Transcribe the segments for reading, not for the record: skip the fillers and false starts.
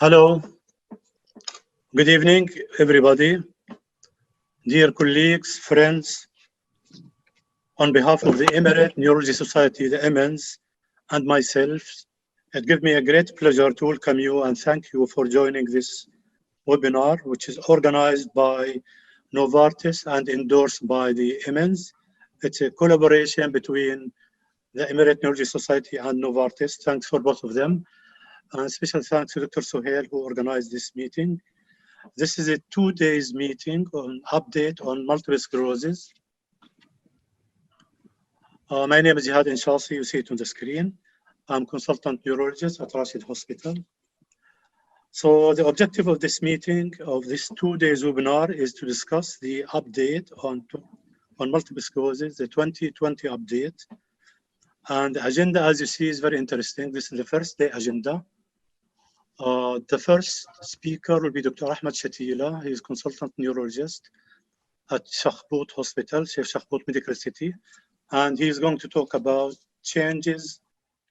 Hello, good evening, everybody. Dear colleagues, friends, on behalf of the Emirate Neurology Society, the EMINS, and myself, it gives me a great pleasure to welcome you and thank you for joining this webinar, which is organized by Novartis and endorsed by the EMINS. It's a collaboration between the Emirate Neurology Society and Novartis. Thanks for both of them. And special thanks to Dr. Sohail, who organized this meeting. This is a 2 days meeting on update on multiple sclerosis. My name is Jihad Inshasi, you see it on the screen. I'm consultant neurologist at Rashid Hospital. So the objective of this meeting, of this 2 days webinar, is to discuss the update on multiple sclerosis, the 2020 update. And the agenda, as you see, is very interesting. This is the first day agenda. The first speaker will be Dr. Ahmed Shatila. He is consultant neurologist at Shakhbout Hospital, Sheikh Shakhbout Medical City. And he is going to talk about changes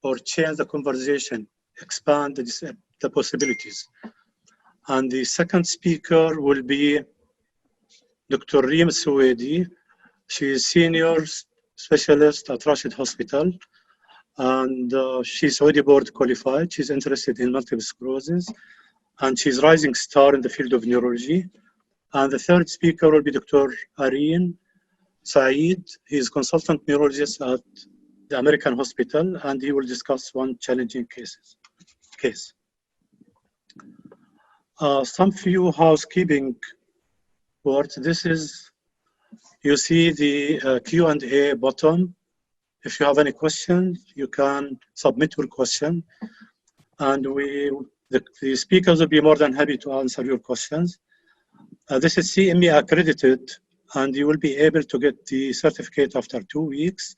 or change the conversation, expand the possibilities. And the second speaker will be Dr. Reem Suwaidi. She is senior specialist at Rashid Hospital. And she's Saudi board qualified. She's interested in multiple sclerosis, and she's rising star in the field of neurology. And the third speaker will be Dr. Areen Saeed. He's consultant neurologist at the American Hospital, and he will discuss one challenging case. Some few housekeeping words. This is, you see the Q&A button. If you have any questions, you can submit your question, and the speakers will be more than happy to answer your questions. This is CME accredited, and you will be able to get the certificate after 2 weeks,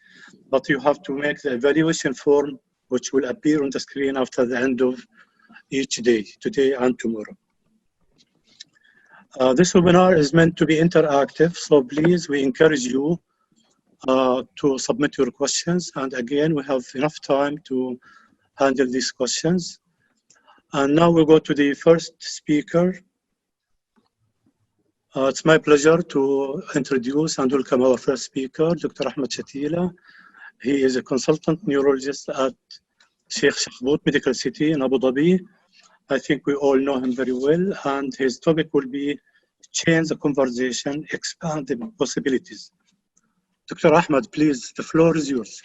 but you have to make the evaluation form, which will appear on the screen after the end of each day, today and tomorrow. This webinar is meant to be interactive, so please, we encourage you to submit your questions. And again, we have enough time to handle these questions. And now we'll go to the first speaker. It's my pleasure to introduce and welcome our first speaker, Dr. Ahmed Shatila. He is a consultant neurologist at Sheikh Shakhbout Medical City in Abu Dhabi. I think we all know him very well, and his topic will be change the conversation, expand the possibilities. Dr. Ahmed, please, the floor is yours.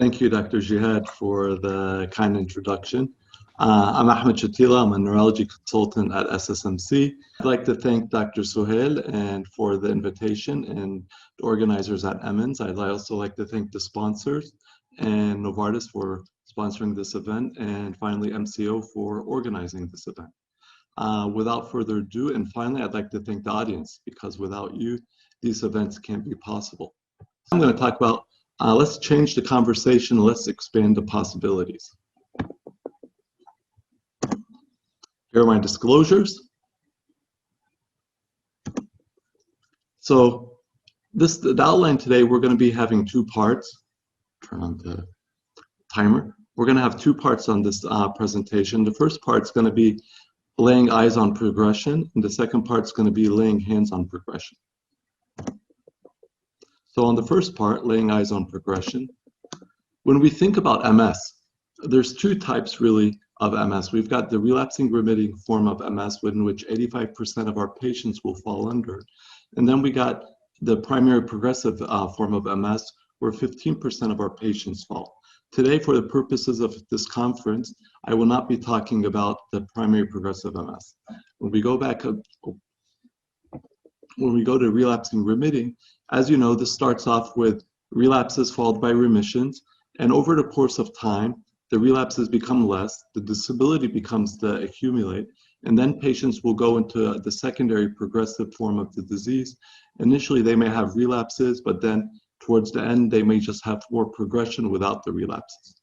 Thank you, Dr. Jihad, for the kind introduction. I'm Ahmed Shatila. I'm a neurology consultant at SSMC. I'd like to thank Dr. Sohail and for the invitation and the organizers at EMINS. I'd also like to thank the sponsors and Novartis for sponsoring this event, and finally MCO for organizing this event. Without further ado, and finally, I'd like to thank the audience, because without you, these events can't be possible. I'm going to talk about, let's change the conversation, let's expand the possibilities. Here are my disclosures. So the outline today, we're going to be having 2 parts. Turn on the timer. We're going to have 2 parts on this presentation. The first part is going to be laying eyes on progression, and the second part is going to be laying hands on progression. So on the first part, laying eyes on progression, when we think about MS, there's 2 types really of MS. We've got the relapsing remitting form of MS, in which 85% of our patients will fall under. And then we got the primary progressive form of MS, where 15% of our patients fall. Today, for the purposes of this conference, I will not be talking about the primary progressive MS. When we go back, when we go to relapsing remitting, as you know, this starts off with relapses followed by remissions, and over the course of time, the relapses become less, the disability becomes to accumulate, and then patients will go into the secondary progressive form of the disease. Initially, they may have relapses, but then towards the end, they may just have more progression without the relapses.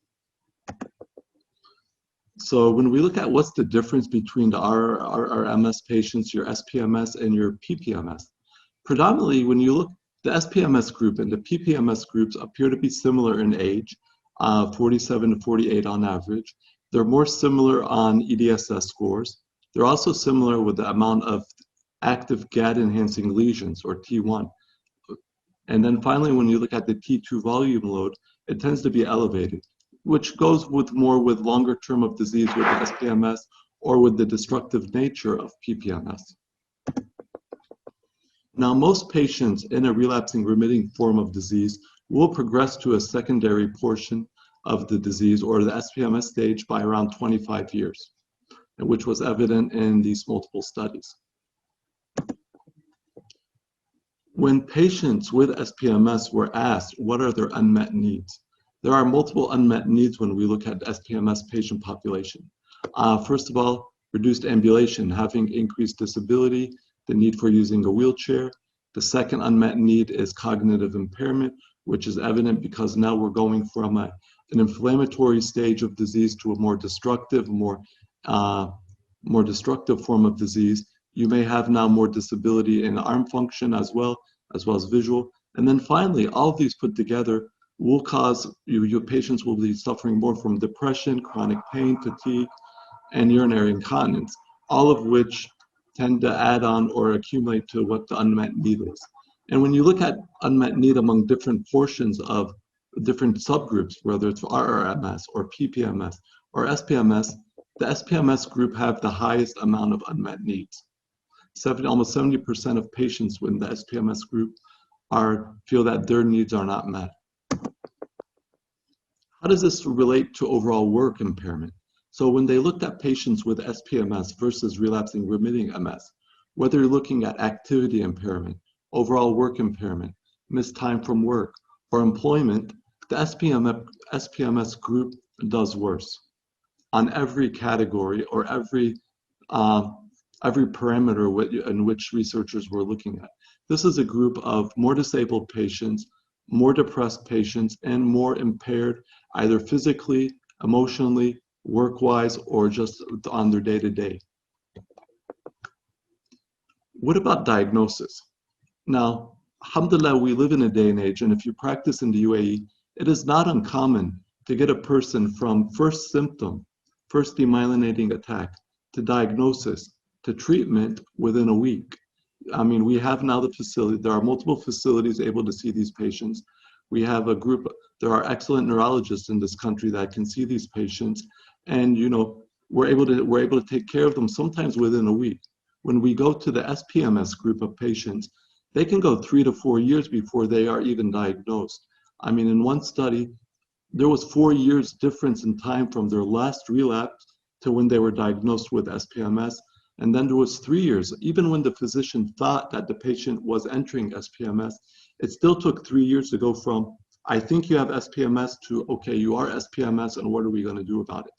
So when we look at what's the difference between our MS patients, your SPMS and your PPMS, predominantly when you look, the SPMS group and the PPMS groups appear to be similar in age, 47 to 48 on average. They're more similar on EDSS scores. They're also similar with the amount of active GAD-enhancing lesions, or T1. And then finally, when you look at the T2 volume load, it tends to be elevated, which goes with more with longer term of disease with the SPMS or with the destructive nature of PPMS. Now, most patients in a relapsing remitting form of disease will progress to a secondary portion of the disease or the SPMS stage by around 25 years, which was evident in these multiple studies. When patients with SPMS were asked what are their unmet needs, there are multiple unmet needs when we look at the SPMS patient population. First of all, reduced ambulation, having increased disability, the need for using a wheelchair. The second unmet need is cognitive impairment, which is evident because now we're going from an inflammatory stage of disease to a more destructive, more destructive form of disease. You may have now more disability in arm function as well as visual. And then finally, all of these put together will cause your patients will be suffering more from depression, chronic pain, fatigue, and urinary incontinence, all of which tend to add on or accumulate to what the unmet need is. And when you look at unmet need among different portions of different subgroups, whether it's RRMS or PPMS or SPMS, the SPMS group have the highest amount of unmet needs. Almost 70% of patients within the SPMS group feel that their needs are not met. How does this relate to overall work impairment? So when they looked at patients with SPMS versus relapsing remitting MS, whether you're looking at activity impairment, overall work impairment, missed time from work, or employment, the SPMS group does worse on every category or every parameter in which researchers were looking at. This is a group of more disabled patients, more depressed patients, and more impaired either physically, emotionally, work-wise, or just on their day-to-day. What about diagnosis? Now, alhamdulillah, we live in a day and age, and if you practice in the UAE, it is not uncommon to get a person from first symptom, first demyelinating attack, to diagnosis, to treatment within a week. I mean, we have now the facility, there are multiple facilities able to see these patients. We have a group, there are excellent neurologists in this country that can see these patients, and we're able to take care of them sometimes within a week. When we go to the SPMS group of patients, they can go 3 to 4 years before they are even diagnosed. I mean, in one study, there was 4 years difference in time from their last relapse to when they were diagnosed with SPMS. And then there was 3 years. Even when the physician thought that the patient was entering SPMS, it still took 3 years to go from, I think you have SPMS, to, okay, you are SPMS, and what are we going to do about it?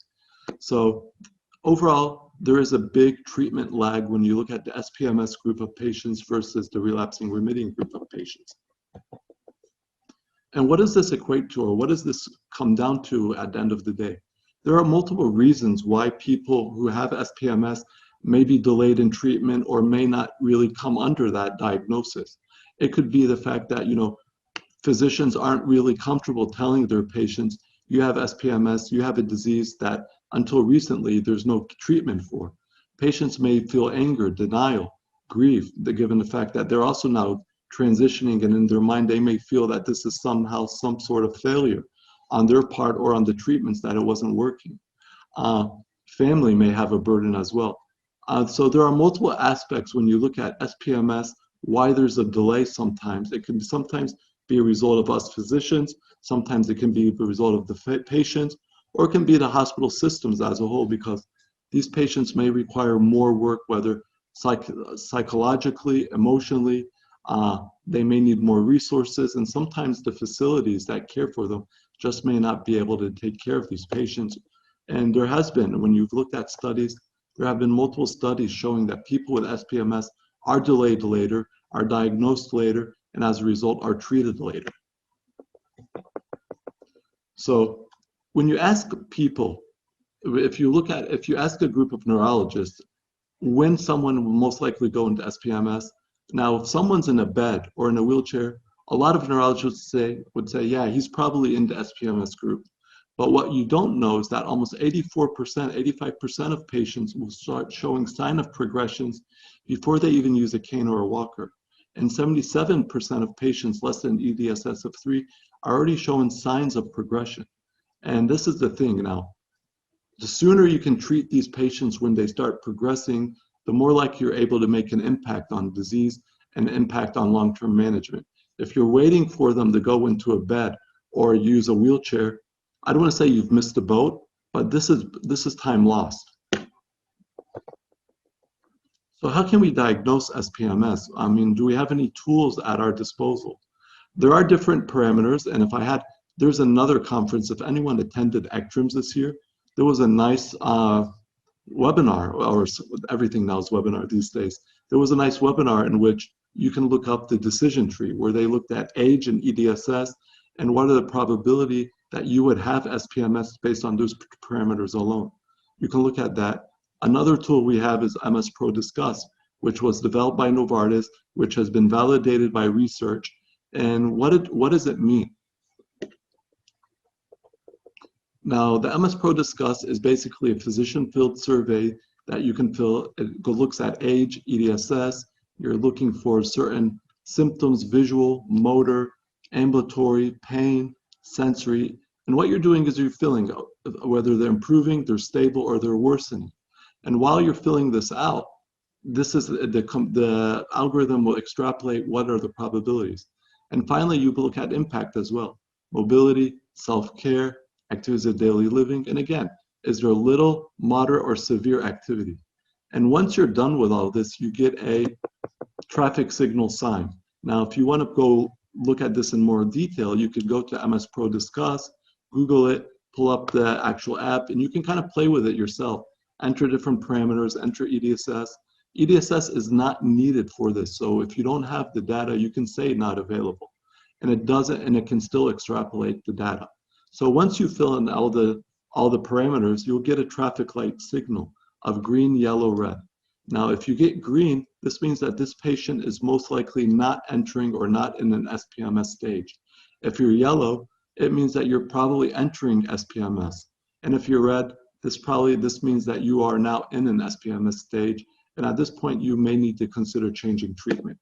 So overall, there is a big treatment lag when you look at the SPMS group of patients versus the relapsing remitting group of patients. And what does this equate to, or what does this come down to at the end of the day? There are multiple reasons why people who have SPMS may be delayed in treatment or may not really come under that diagnosis. It could be the fact that, physicians aren't really comfortable telling their patients, you have SPMS, you have a disease that until recently there's no treatment for. Patients may feel anger, denial, grief, given the fact that they're also now transitioning, and in their mind they may feel that this is somehow some sort of failure on their part or on the treatments, that it wasn't working. Family may have a burden as well. So there are multiple aspects when you look at SPMS, why there's a delay sometimes. It can sometimes be a result of us physicians, sometimes it can be a result of the patients, or it can be the hospital systems as a whole, because these patients may require more work, whether psychologically, emotionally, they may need more resources, and sometimes the facilities that care for them just may not be able to take care of these patients. And there has been, when you've looked at studies, there have been multiple studies showing that people with SPMS are delayed later, are diagnosed later, and as a result are treated later. So when you ask people, if you ask a group of neurologists when someone will most likely go into SPMS, now if someone's in a bed or in a wheelchair, a lot of neurologists would say, yeah, he's probably in the SPMS group. But what you don't know is that almost 84%, 85% of patients will start showing sign of progressions before they even use a cane or a walker. And 77% of patients less than EDSS of 3 are already showing signs of progression. And this is the thing now. The sooner you can treat these patients when they start progressing, the more likely you're able to make an impact on disease and impact on long-term management. If you're waiting for them to go into a bed or use a wheelchair, I don't want to say you've missed the boat, but this is time lost. So how can we diagnose SPMS? I mean, do we have any tools at our disposal? There are different parameters, and there's another conference, if anyone attended ECTRIMS this year, there was a nice webinar, or everything now is webinar these days. There was a nice webinar in which you can look up the decision tree, where they looked at age and EDSS, and what are the probability that you would have SPMS based on those parameters alone. You can look at that. Another tool we have is MS Pro Discuss, which was developed by Novartis, which has been validated by research. And what does it mean? Now, the MS Pro Discuss is basically a physician-filled survey that you can fill. It looks at age, EDSS. You're looking for certain symptoms, visual, motor, ambulatory, pain, sensory. And what you're doing is you're filling whether they're improving, they're stable, or they're worsening. And while you're filling this out, this is the algorithm will extrapolate what are the probabilities. And finally, you look at impact as well. Mobility, self-care, activities of daily living. And again, is there little, moderate, or severe activity? And once you're done with all this, you get a traffic signal sign. Now, if you want to go look at this in more detail, you could go to MS Pro Discuss, Google it, pull up the actual app, and you can kind of play with it yourself. Enter different parameters, enter EDSS. EDSS is not needed for this. So if you don't have the data, you can say not available. And it doesn't, and it can still extrapolate the data. So once you fill in all the parameters, you'll get a traffic light signal of green, yellow, red. Now, if you get green, this means that this patient is most likely not entering or not in an SPMS stage. If you're yellow, it means that you're probably entering SPMS. And if you're red, this means that you are now in an SPMS stage. And at this point, you may need to consider changing treatment.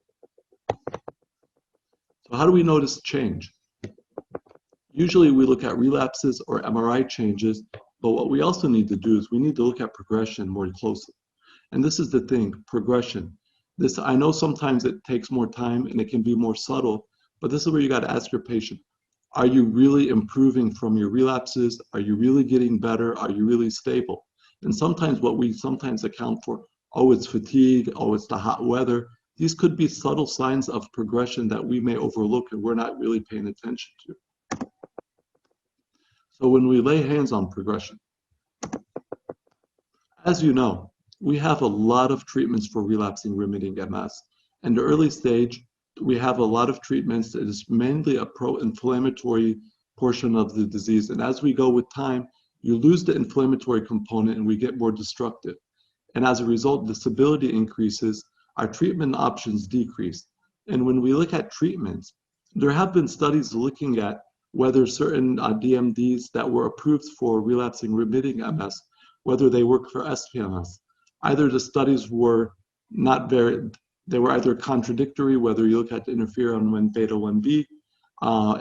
So how do we notice change? Usually we look at relapses or MRI changes, but what we also need to do is we need to look at progression more closely. And this is the thing, progression. I know sometimes it takes more time and it can be more subtle, but this is where you got to ask your patient, are you really improving from your relapses? Are you really getting better? Are you really stable? And sometimes what we sometimes account for, oh, it's fatigue, oh, it's the hot weather. These could be subtle signs of progression that we may overlook and we're not really paying attention to. So when we lay hands on progression, as you know, we have a lot of treatments for relapsing remitting MS. In the early stage, we have a lot of treatments that is mainly a pro-inflammatory portion of the disease. And as we go with time, you lose the inflammatory component and we get more destructive. And as a result, disability increases, our treatment options decrease. And when we look at treatments, there have been studies looking at whether certain DMDs that were approved for relapsing remitting MS, whether they work for SPMS. Either the studies were they were either contradictory, whether you look at the interferon 1 beta 1b,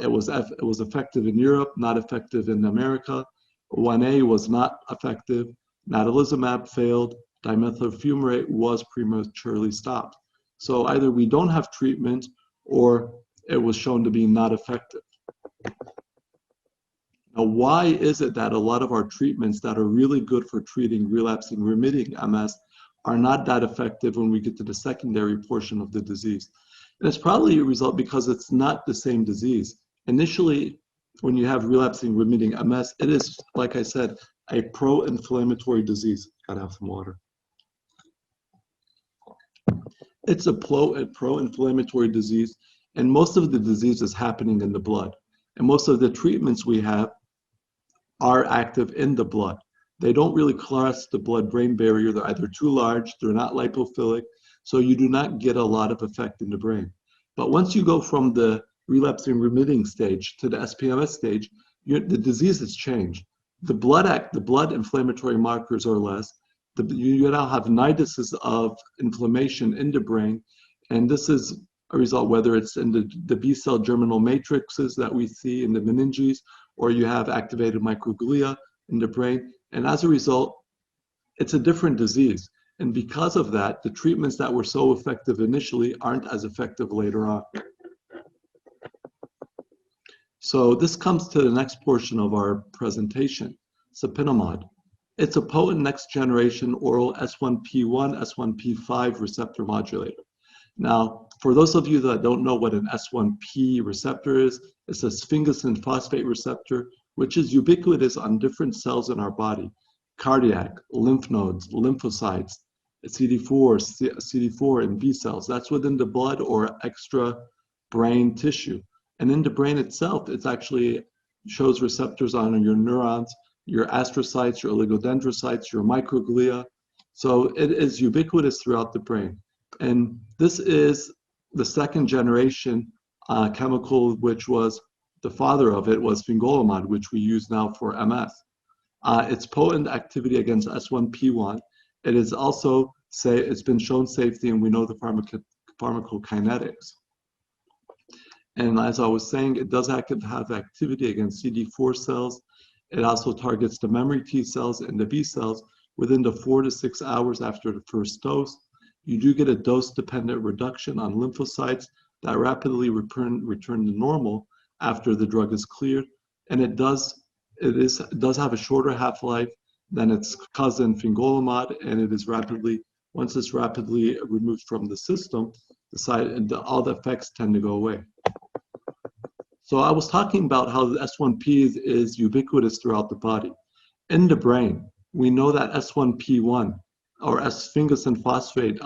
it was effective in Europe, not effective in America. 1a was not effective. Natalizumab failed. Dimethyl fumarate was prematurely stopped. So either we don't have treatment or it was shown to be not effective. Now, why is it that a lot of our treatments that are really good for treating relapsing remitting MS are not that effective when we get to the secondary portion of the disease? And it's probably a result because it's not the same disease. Initially, when you have relapsing remitting MS, it is, like I said, a pro-inflammatory disease. Gotta have some water. It's a pro-inflammatory disease, and most of the disease is happening in the blood. And most of the treatments we have are active in the blood. They don't really cross the blood-brain barrier. They're either too large, they're not lipophilic, so you do not get a lot of effect in the brain. But once you go from the relapsing remitting stage to the SPMS stage, the disease has changed. The blood inflammatory markers are less. You now have niduses of inflammation in the brain, and this is a result whether it's in the B-cell germinal matrices that we see in the meninges, or you have activated microglia in the brain, and as a result, it's a different disease. And because of that, the treatments that were so effective initially aren't as effective later on. So this comes to the next portion of our presentation, sapinomod. It's a potent next generation oral S1P1, S1P5 receptor modulator. Now, for those of you that don't know what an S1P receptor is, it's a sphingosine phosphate receptor, which is ubiquitous on different cells in our body: cardiac, lymph nodes, lymphocytes, CD4 and B cells. That's within the blood or extra brain tissue. And in the brain itself, it actually shows receptors on your neurons, your astrocytes, your oligodendrocytes, your microglia. So it is ubiquitous throughout the brain. And this is the second generation chemical, which was the father of it was fingolimod, which we use now for MS. Its potent activity against S1P1. It is also it's been shown safety, and we know the pharmacokinetics. And as I was saying, it does have activity against CD4 cells. It also targets the memory T cells and the B cells within the 4 to 6 hours after the first dose. You do get a dose-dependent reduction on lymphocytes that rapidly return to normal after the drug is cleared. And it does have a shorter half-life than its cousin fingolimod, and it is once it's rapidly removed from the system, all the effects tend to go away. So I was talking about how the S1P is ubiquitous throughout the body. In the brain, we know that S1P1 or sphingosine phosphate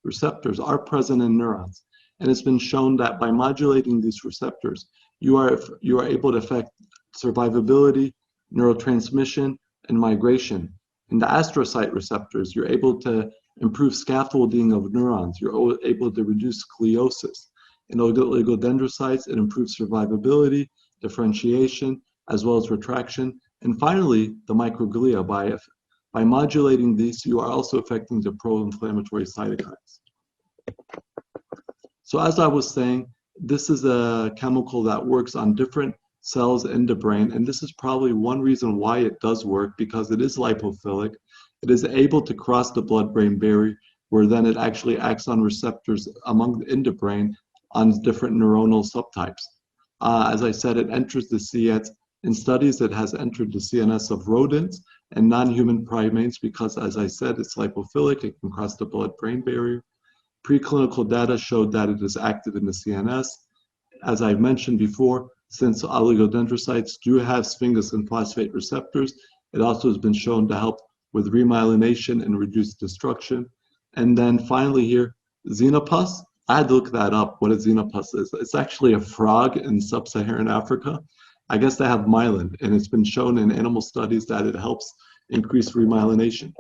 receptors are present in neurons. And it's been shown that by modulating these receptors, you are able to affect survivability, neurotransmission, and migration. In the astrocyte receptors, you're able to improve scaffolding of neurons. You're able to reduce sclerosis. In oligodendrocytes, it improves survivability, differentiation, as well as retraction. And finally, the microglia. By modulating these, you are also affecting the pro-inflammatory cytokines. So as I was saying, this is a chemical that works on different cells in the brain, and this is probably one reason why it does work, because it is lipophilic. It is able to cross the blood-brain barrier, where then it actually acts on receptors in the brain on different neuronal subtypes. As I said, it enters the CNS. In studies, it has entered the CNS of rodents and non-human primates because, as I said, it's lipophilic. It can cross the blood-brain barrier. Preclinical data showed that it is active in the CNS. As I mentioned before, since oligodendrocytes do have sphingosine phosphate receptors, it also has been shown to help with remyelination and reduce destruction. And then finally here, xenopus. I had to look that up, what a xenopus is. It's actually a frog in sub-Saharan Africa. I guess they have myelin, and it's been shown in animal studies that it helps increase remyelination.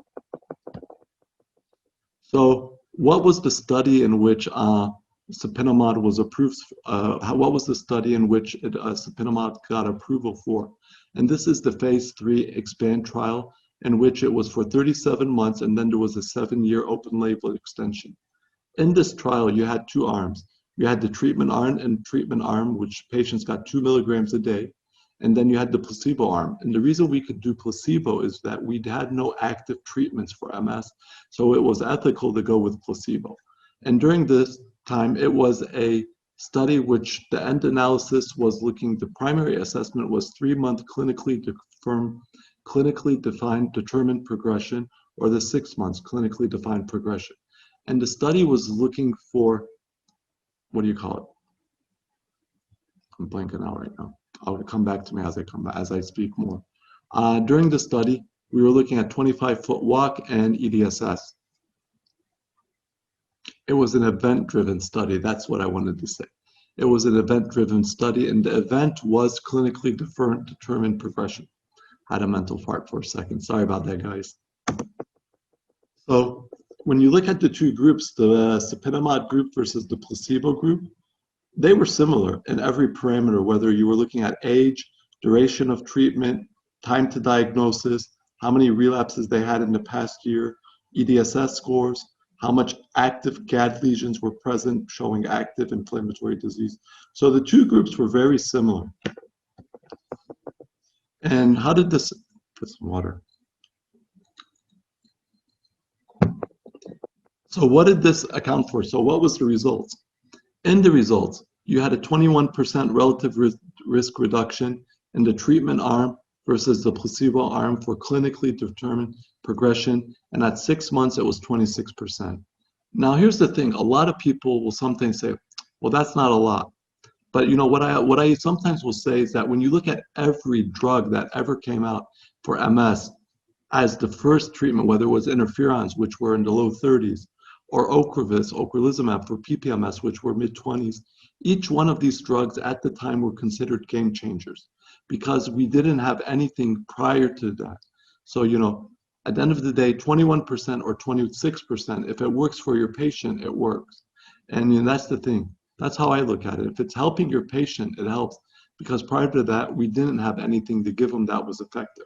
So what was the study in which sapinomod was approved? What was the study in which sapinomod got approval for? And this is the phase 3 EXPAND trial, in which it was for 37 months, and then there was a 7-year open label extension. In this trial, you had 2 arms. You had the treatment arm, which patients got 2 milligrams a day. And then you had the placebo arm. And the reason we could do placebo is that we had no active treatments for MS. So it was ethical to go with placebo. And during this time, it was a study which the end analysis was the primary assessment was 3-month clinically determined progression, or the 6 months clinically defined progression. And the study was looking for, what do you call it? I'm blanking out right now. I'll come back to me as I speak more. During the study, we were looking at 25-foot walk and EDSS. It was an event-driven study. That's what I wanted to say. It was an event-driven study, and the event was clinically determined progression. I had a mental fart for a second. Sorry about that, guys. So when you look at the 2 groups, the sapinomod group versus the placebo group, they were similar in every parameter, whether you were looking at age, duration of treatment, time to diagnosis, how many relapses they had in the past year, EDSS scores, how much active GAD lesions were present, showing active inflammatory disease. So the two groups were very similar. And how did this, put some water. So what did this account for? So what was the results? In the results, you had a 21% relative risk reduction in the treatment arm versus the placebo arm for clinically determined progression. And at 6 months, it was 26%. Now, here's the thing. A lot of people will sometimes say, well, that's not a lot. But you know what I sometimes will say is that when you look at every drug that ever came out for MS as the first treatment, whether it was interferons, which were in the low 30s, or ocrelizumab for PPMS, which were mid-20s, each one of these drugs at the time were considered game changers because we didn't have anything prior to that. So, you know, at the end of the day, 21% or 26%, if it works for your patient, it works. And you know, that's the thing. That's how I look at it. If it's helping your patient, it helps. Because prior to that, we didn't have anything to give them that was effective,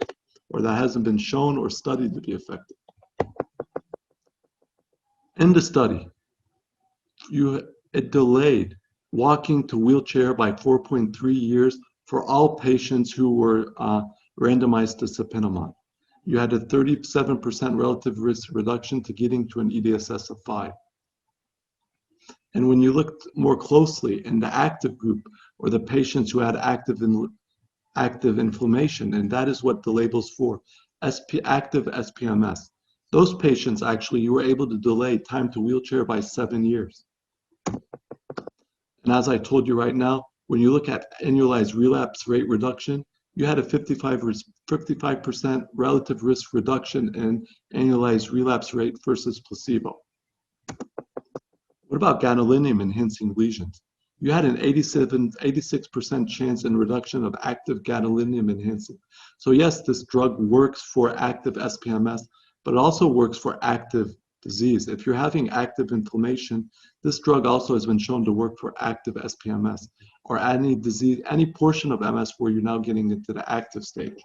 or that hasn't been shown or studied to be effective. In the study, it delayed walking to wheelchair by 4.3 years for all patients who were randomized to sapinamide. You had a 37% relative risk reduction to getting to an EDSS of 5. And when you looked more closely in the active group, or the patients who had active inflammation, and that is what the label's for, active SPMS. Those patients, actually, you were able to delay time to wheelchair by 7 years. And as I told you right now, when you look at annualized relapse rate reduction, you had a 55% relative risk reduction in annualized relapse rate versus placebo. What about gadolinium enhancing lesions? You had an 86% chance in reduction of active gadolinium enhancing. So yes, this drug works for active SPMS, but it also works for active disease. If you're having active inflammation, this drug also has been shown to work for active SPMS, or any disease, any portion of MS where you're now getting into the active stage.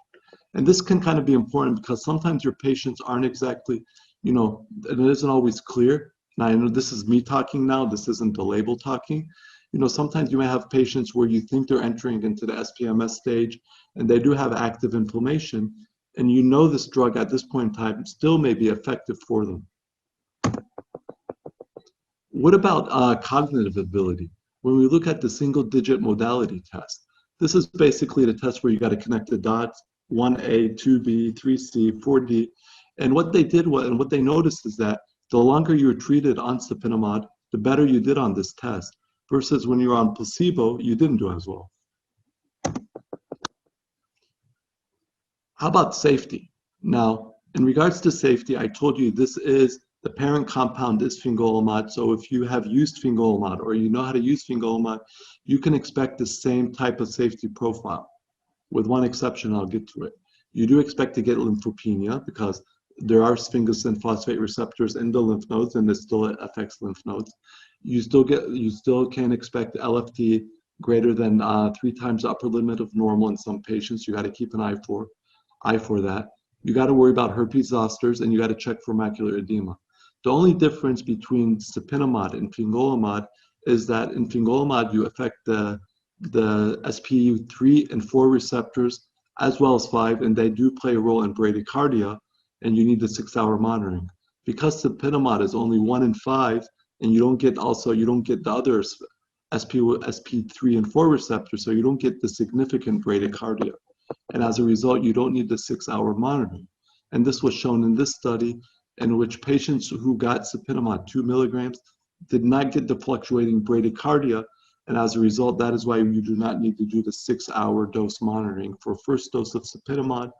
And this can kind of be important because sometimes your patients aren't exactly, you know, it isn't always clear. Now, I know this is me talking now, this isn't the label talking. You know, sometimes you may have patients where you think they're entering into the SPMS stage and they do have active inflammation, and you know this drug at this point in time still may be effective for them. What about cognitive ability? When we look at the single-digit modality test, this is basically the test where you got to connect the dots, 1A, 2B, 3C, 4D. And what they did was, and what they noticed is that the longer you were treated on sapinamide, the better you did on this test, versus when you were on placebo, you didn't do as well. How about safety? Now, in regards to safety, I told you this is, the parent compound is fingolimod. So if you have used fingolimod or you know how to use fingolimod, you can expect the same type of safety profile. With one exception, I'll get to it. You do expect to get lymphopenia because there are sphingosine phosphate receptors in the lymph nodes, and it still affects lymph nodes. You still can expect LFT greater than 3 times the upper limit of normal in some patients. You got to keep an eye for that. You got to worry about herpes zosters, and you got to check for macular edema. The only difference between sapinamide and fingolimod is that in fingolimod you affect the SP3 and 4 receptors as well as 5, and they do play a role in bradycardia, and you need the 6-hour monitoring. Because sapinamide is only 1 in 5, and you don't get the others, SP3 and 4 receptors, so you don't get the significant bradycardia. And as a result, you don't need the 6-hour monitoring. And this was shown in this study, in which patients who got sapinamide 2 milligrams did not get the fluctuating bradycardia. And as a result, that is why you do not need to do the 6-hour dose monitoring for first dose of sapinamide,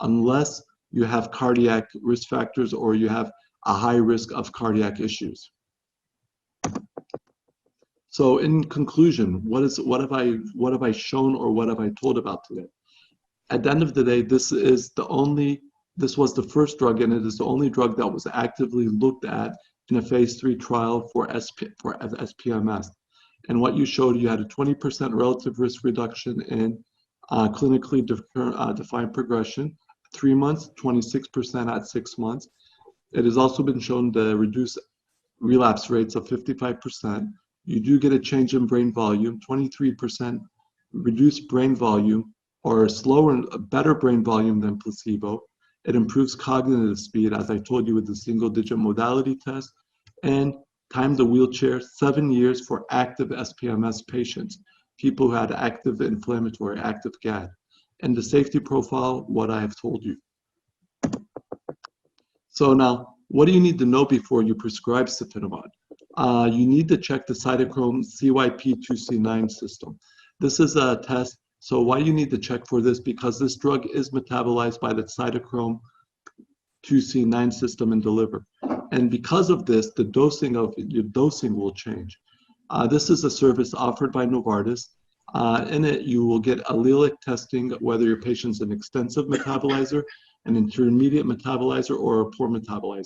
unless you have cardiac risk factors or you have a high risk of cardiac issues. So in conclusion, what have I shown or what have I told about today? At the end of the day, this was the first drug, and it is the only drug that was actively looked at in a phase 3 trial for SPMS. And what you showed, you had a 20% relative risk reduction in clinically defined progression, 3 months, 26% at 6 months. It has also been shown to reduce relapse rates of 55%. You do get a change in brain volume, 23% reduced brain volume, or a better brain volume than placebo. It improves cognitive speed, as I told you, with the single-digit modality test, and time to wheelchair, 7 years for active SPMS patients, people who had active inflammatory, active GAD. And the safety profile, what I have told you. So now, what do you need to know before you prescribe Siponimod? You need to check the cytochrome CYP2C9 system. This is a test. So why do you need to check for this? Because this drug is metabolized by the cytochrome 2C9 system in the liver. And because of this, the dosing will change. This is a service offered by Novartis. In it, you will get allelic testing, whether your patient's an extensive metabolizer, an intermediate metabolizer, or a poor metabolizer.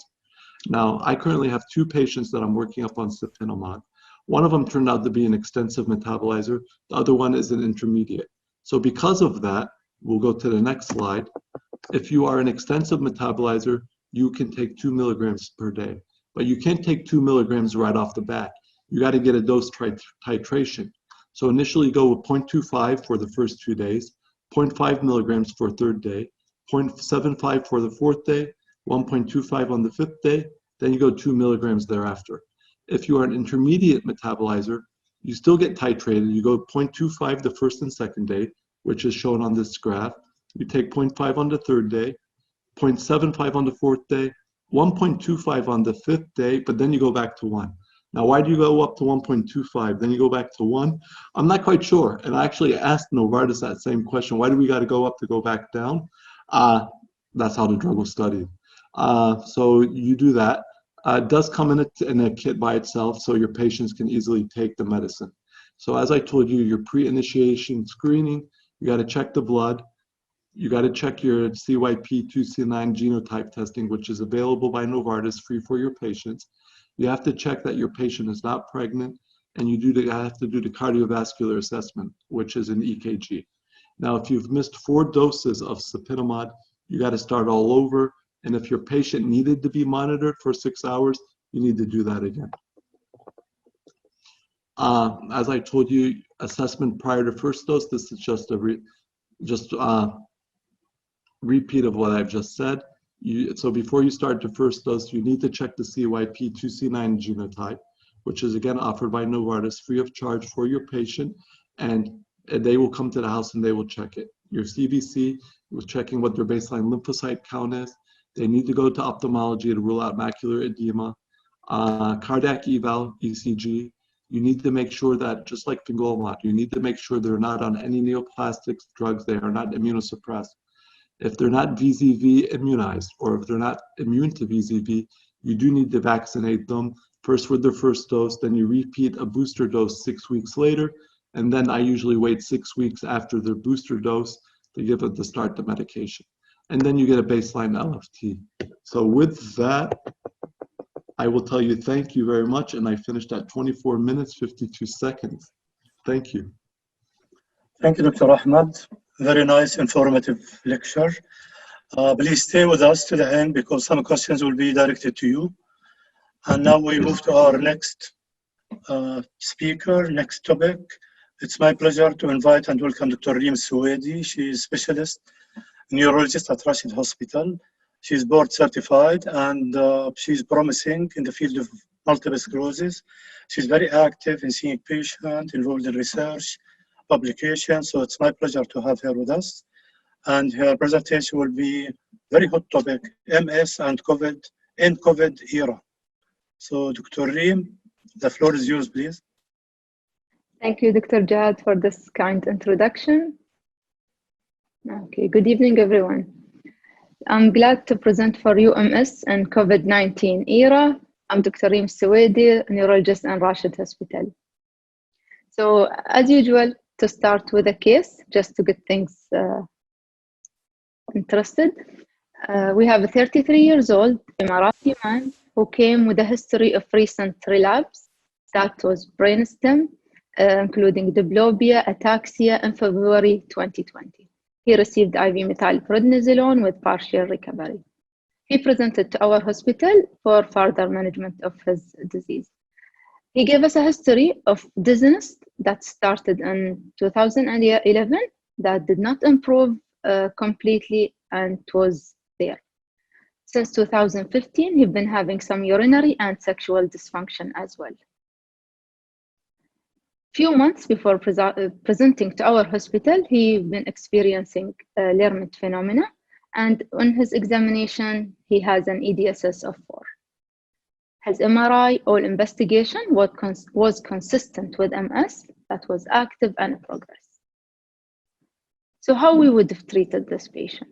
Now, I currently have 2 patients that I'm working up on Siponimod. One of them turned out to be an extensive metabolizer. The other one is an intermediate. So because of that, we'll go to the next slide. If you are an extensive metabolizer, you can take 2 milligrams per day, but you can't take 2 milligrams right off the bat. You got to get a dose titration. So initially go with 0.25 for the first 2 days, 0.5 milligrams for third day, 0.75 for the fourth day, 1.25 on the fifth day, then you go 2 milligrams thereafter. If you are an intermediate metabolizer, you still get titrated. You go 0.25 the first and second day, which is shown on this graph. You take 0.5 on the third day, 0.75 on the fourth day, 1.25 on the fifth day, but then you go back to 1. Now, why do you go up to 1.25, then you go back to 1? I'm not quite sure. And I actually asked Novartis that same question. Why do we got to go up to go back down? That's how the drug was studied. So you do that. It does come in a kit by itself, so your patients can easily take the medicine. So as I told you, your pre-initiation screening, you got to check the blood. You got to check your CYP2C9 genotype testing, which is available by Novartis, free for your patients. You have to check that your patient is not pregnant, and you have to do the cardiovascular assessment, which is an EKG. Now, if you've missed 4 doses of Siponimod, you got to start all over. And if your patient needed to be monitored for 6 hours, you need to do that again. As I told you, assessment prior to first dose, this is just a repeat of what I've just said. So before you start the first dose, you need to check the CYP2C9 genotype, which is again offered by Novartis free of charge for your patient, and they will come to the house and they will check it. Your CBC was checking what their baseline lymphocyte count is. They need to go to ophthalmology to rule out macular edema. Cardiac eval, ECG. You need to make sure that, just like fingolimod, you need to make sure they're not on any neoplastics drugs. They are not immunosuppressed. If they're not VZV immunized, or if they're not immune to VZV, you do need to vaccinate them, first with their first dose, then you repeat a booster dose 6 weeks later, and then I usually wait 6 weeks after their booster dose to start the medication. And then you get a baseline LFT. So with that, I will tell you thank you very much, and I finished at 24 minutes, 52 seconds. Thank you. Thank you, Dr. Ahmad. Very nice, informative lecture. Please stay with us to the end because some questions will be directed to you. And now we move to our next speaker, next topic. It's my pleasure to invite and welcome Dr. Reem Suwaidi. She is specialist neurologist at Rashid Hospital. She's board certified and she's promising in the field of multiple sclerosis. She's very active in seeing patients, involved in research, publication. So it's my pleasure to have her with us. And her presentation will be very hot topic, MS and COVID in COVID era. So Dr. Reem, the floor is yours, please. Thank you, Dr. Jihad, for this kind introduction. Okay, good evening, everyone. I'm glad to present for you MS and COVID-19 era. I'm Dr. Reem Suwaidi, neurologist in Rashid Hospital. So, as usual, to start with a case, just to get things interested. We have a 33 years old Emirati man who came with a history of recent relapse. That was brainstem including diplopia, ataxia in February 2020. He received IV methylprednisolone with partial recovery. He presented to our hospital for further management of his disease. He gave us a history of dizziness that started in 2011 that did not improve completely and was there. Since 2015, he's been having some urinary and sexual dysfunction as well. Few months before presenting to our hospital, he's been experiencing Lermit phenomena, and on his examination, he has an EDSS of 4. His MRI or investigation was consistent with MS that was active and in progress. So how we would have treated this patient?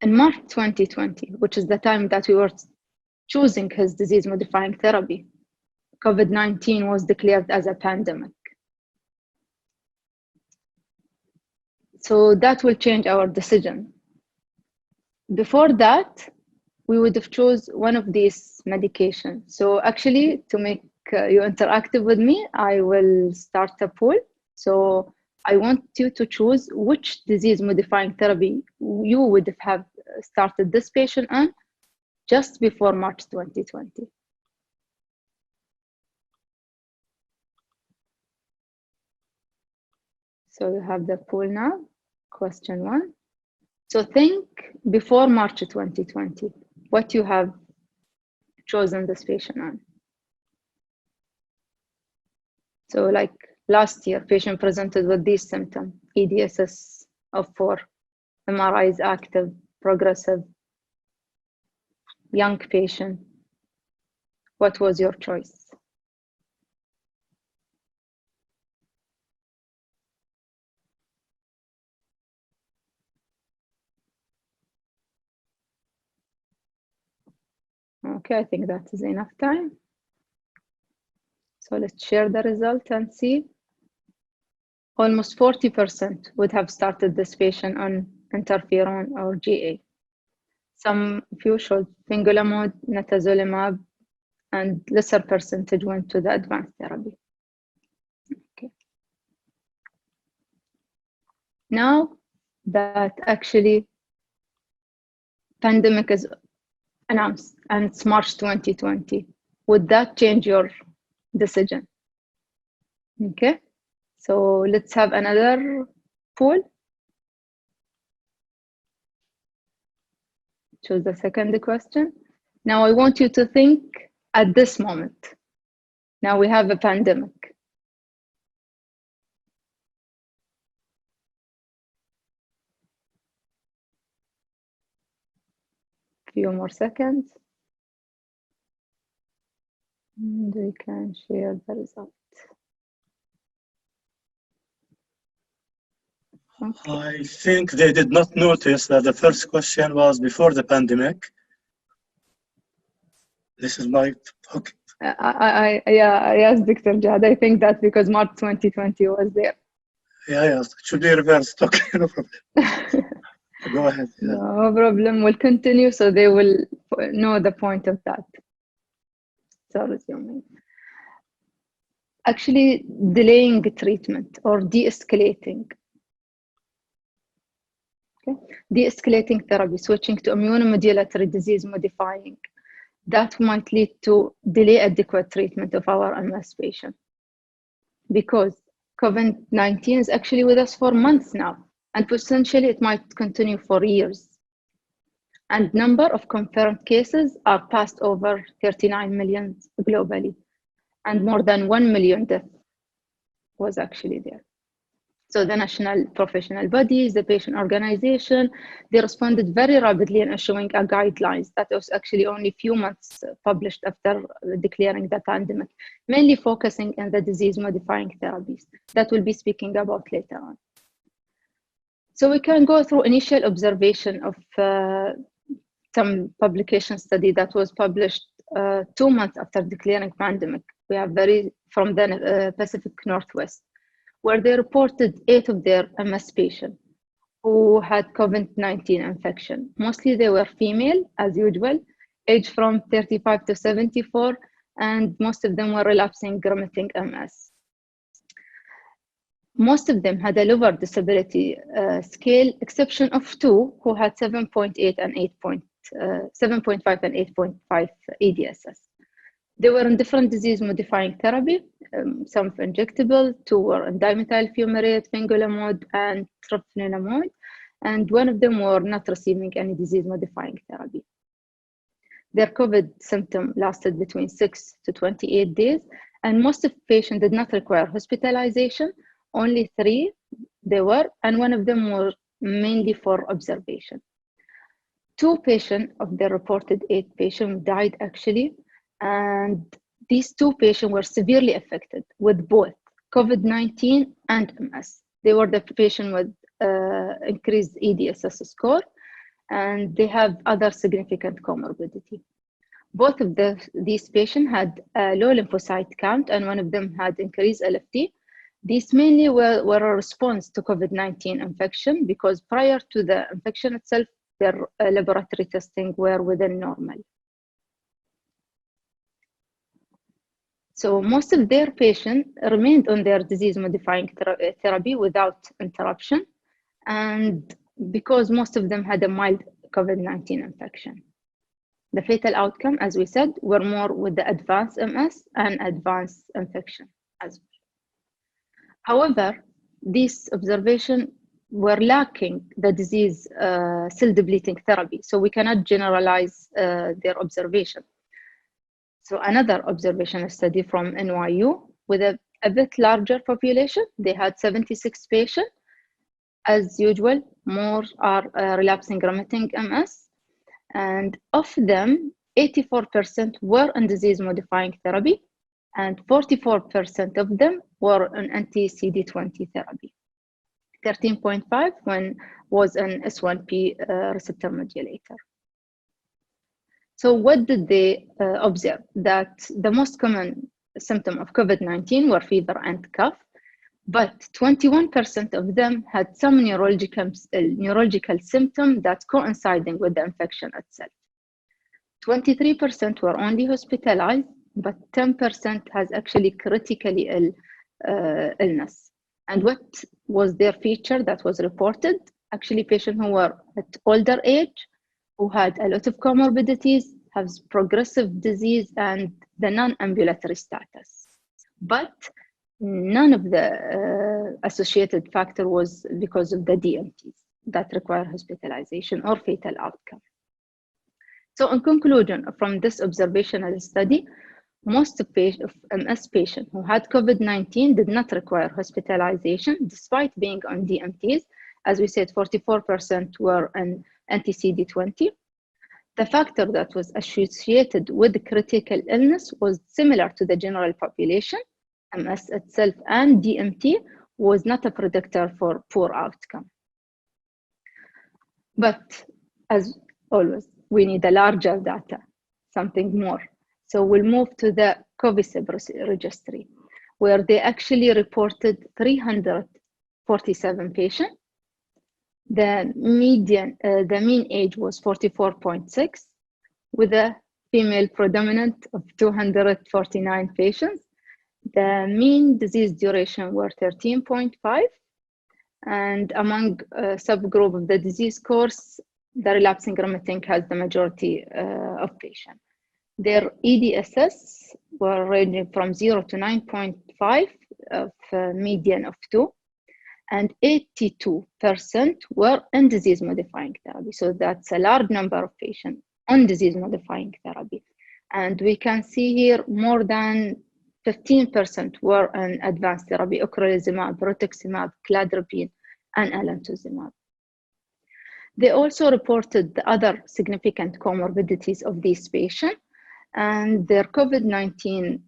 In March 2020, which is the time that we were choosing his disease-modifying therapy, COVID-19 was declared as a pandemic. So that will change our decision. Before that, we would have chose one of these medications. So actually, to make you interactive with me, I will start a poll. So I want you to choose which disease-modifying therapy you would have started this patient on just before March 2020. So you have the poll now, question 1. So think before March 2020, what you have chosen this patient on. So like last year, patient presented with these symptoms, EDSS of 4, MRI is active, progressive, young patient. What was your choice? Okay, I think that is enough time. So let's share the result and see. Almost 40% would have started this patient on interferon or GA. Some few showed fingolimod, natazolimab, and lesser percentage went to the advanced therapy. Okay. Now that actually pandemic is announced and it's March 2020, would that change your decision? Okay, so let's have another poll. Choose the second question. Now I want you to think at this moment. Now we have a pandemic. Few more seconds. And we can share the result. Okay. I think they did not notice that the first question was before the pandemic. This is my, okay. I asked Dr. Jad. I think that's because March 2020 was there. Yeah, it should be reversed. Okay, no problem. Go ahead. Yeah. No problem. We'll continue so they will know the point of that. So resuming. Actually, delaying treatment or de-escalating. Okay. De-escalating therapy, switching to immunomodulatory disease modifying. That might lead to delay adequate treatment of our MS patient. Because COVID-19 is actually with us for months now, and potentially it might continue for years. And number of confirmed cases are past over 39 million globally, and more than 1 million deaths was actually there. So the national professional bodies, the patient organization, they responded very rapidly in issuing a guidelines that was actually only a few months published after declaring the pandemic, mainly focusing on the disease-modifying therapies that we'll be speaking about later on. So we can go through initial observation of some publication study that was published 2 months after declaring pandemic. We have from the Pacific Northwest, where they reported 8 of their MS patients who had COVID-19 infection. Mostly they were female, as usual, aged from 35 to 74, and most of them were relapsing remitting MS. most of them had a lower disability scale, exception of 2 who had 7.8 and 7.5 and 8.5 EDSS. They were in different disease-modifying therapy, some injectable, 2 were in dimethyl fumarate, fingolimod, and tropinilamide, and 1 of them were not receiving any disease-modifying therapy. Their COVID symptom lasted between 6 to 28 days, and most of the patients did not require hospitalization. Only 3 they were, and 1 of them were mainly for observation. 2 patients of the reported 8 patients died actually, and these 2 patients were severely affected with both COVID-19 and MS. They were the patient with increased EDSS score, and they have other significant comorbidity. Both of these patients had a low lymphocyte count, and 1 of them had increased LFT. These mainly were a response to COVID-19 infection, because prior to the infection itself, their laboratory testing were within normal. So most of their patients remained on their disease-modifying therapy without interruption, and because most of them had a mild COVID-19 infection. The fatal outcome, as we said, were more with the advanced MS and advanced infection as well. However, these observations were lacking the disease cell-depleting therapy, so we cannot generalize their observation. So another observational study from NYU with a bit larger population, they had 76 patients. As usual, more are relapsing remitting MS, and of them, 84% were on disease-modifying therapy, and 44% of them were on anti-CD20 therapy. 13.5 was an S1P receptor modulator. So what did they observe? That the most common symptom of COVID-19 were fever and cough, but 21% of them had some neurological symptom that's coinciding with the infection itself. 23% were only hospitalized, but 10% has actually critically ill illness. And what was their feature that was reported? Actually, patients who were at older age, who had a lot of comorbidities, have progressive disease, and the non-ambulatory status. But none of the associated factor was because of the DMTs that require hospitalization or fatal outcome. So in conclusion, from this observational study, most of MS patients who had COVID-19 did not require hospitalization despite being on DMTs. As we said, 44% were on anti-CD20. The factor that was associated with critical illness was similar to the general population. MS itself and DMT was not a predictor for poor outcome. But as always, we need a larger data, something more. So we'll move to the COVISIB registry, where they actually reported 347 patients. The mean age was 44.6, with a female predominant of 249 patients. The mean disease duration were 13.5, and among a subgroup of the disease course, the relapsing remitting has the majority of patients. Their EDSS were ranging from 0 to 9.5 of median of 2. And 82% were in disease-modifying therapy. So that's a large number of patients on disease-modifying therapy. And we can see here more than 15% were on advanced therapy, ocrelizumab, rituximab, cladribine, and alemtuzumab. They also reported the other significant comorbidities of these patients, and their COVID-19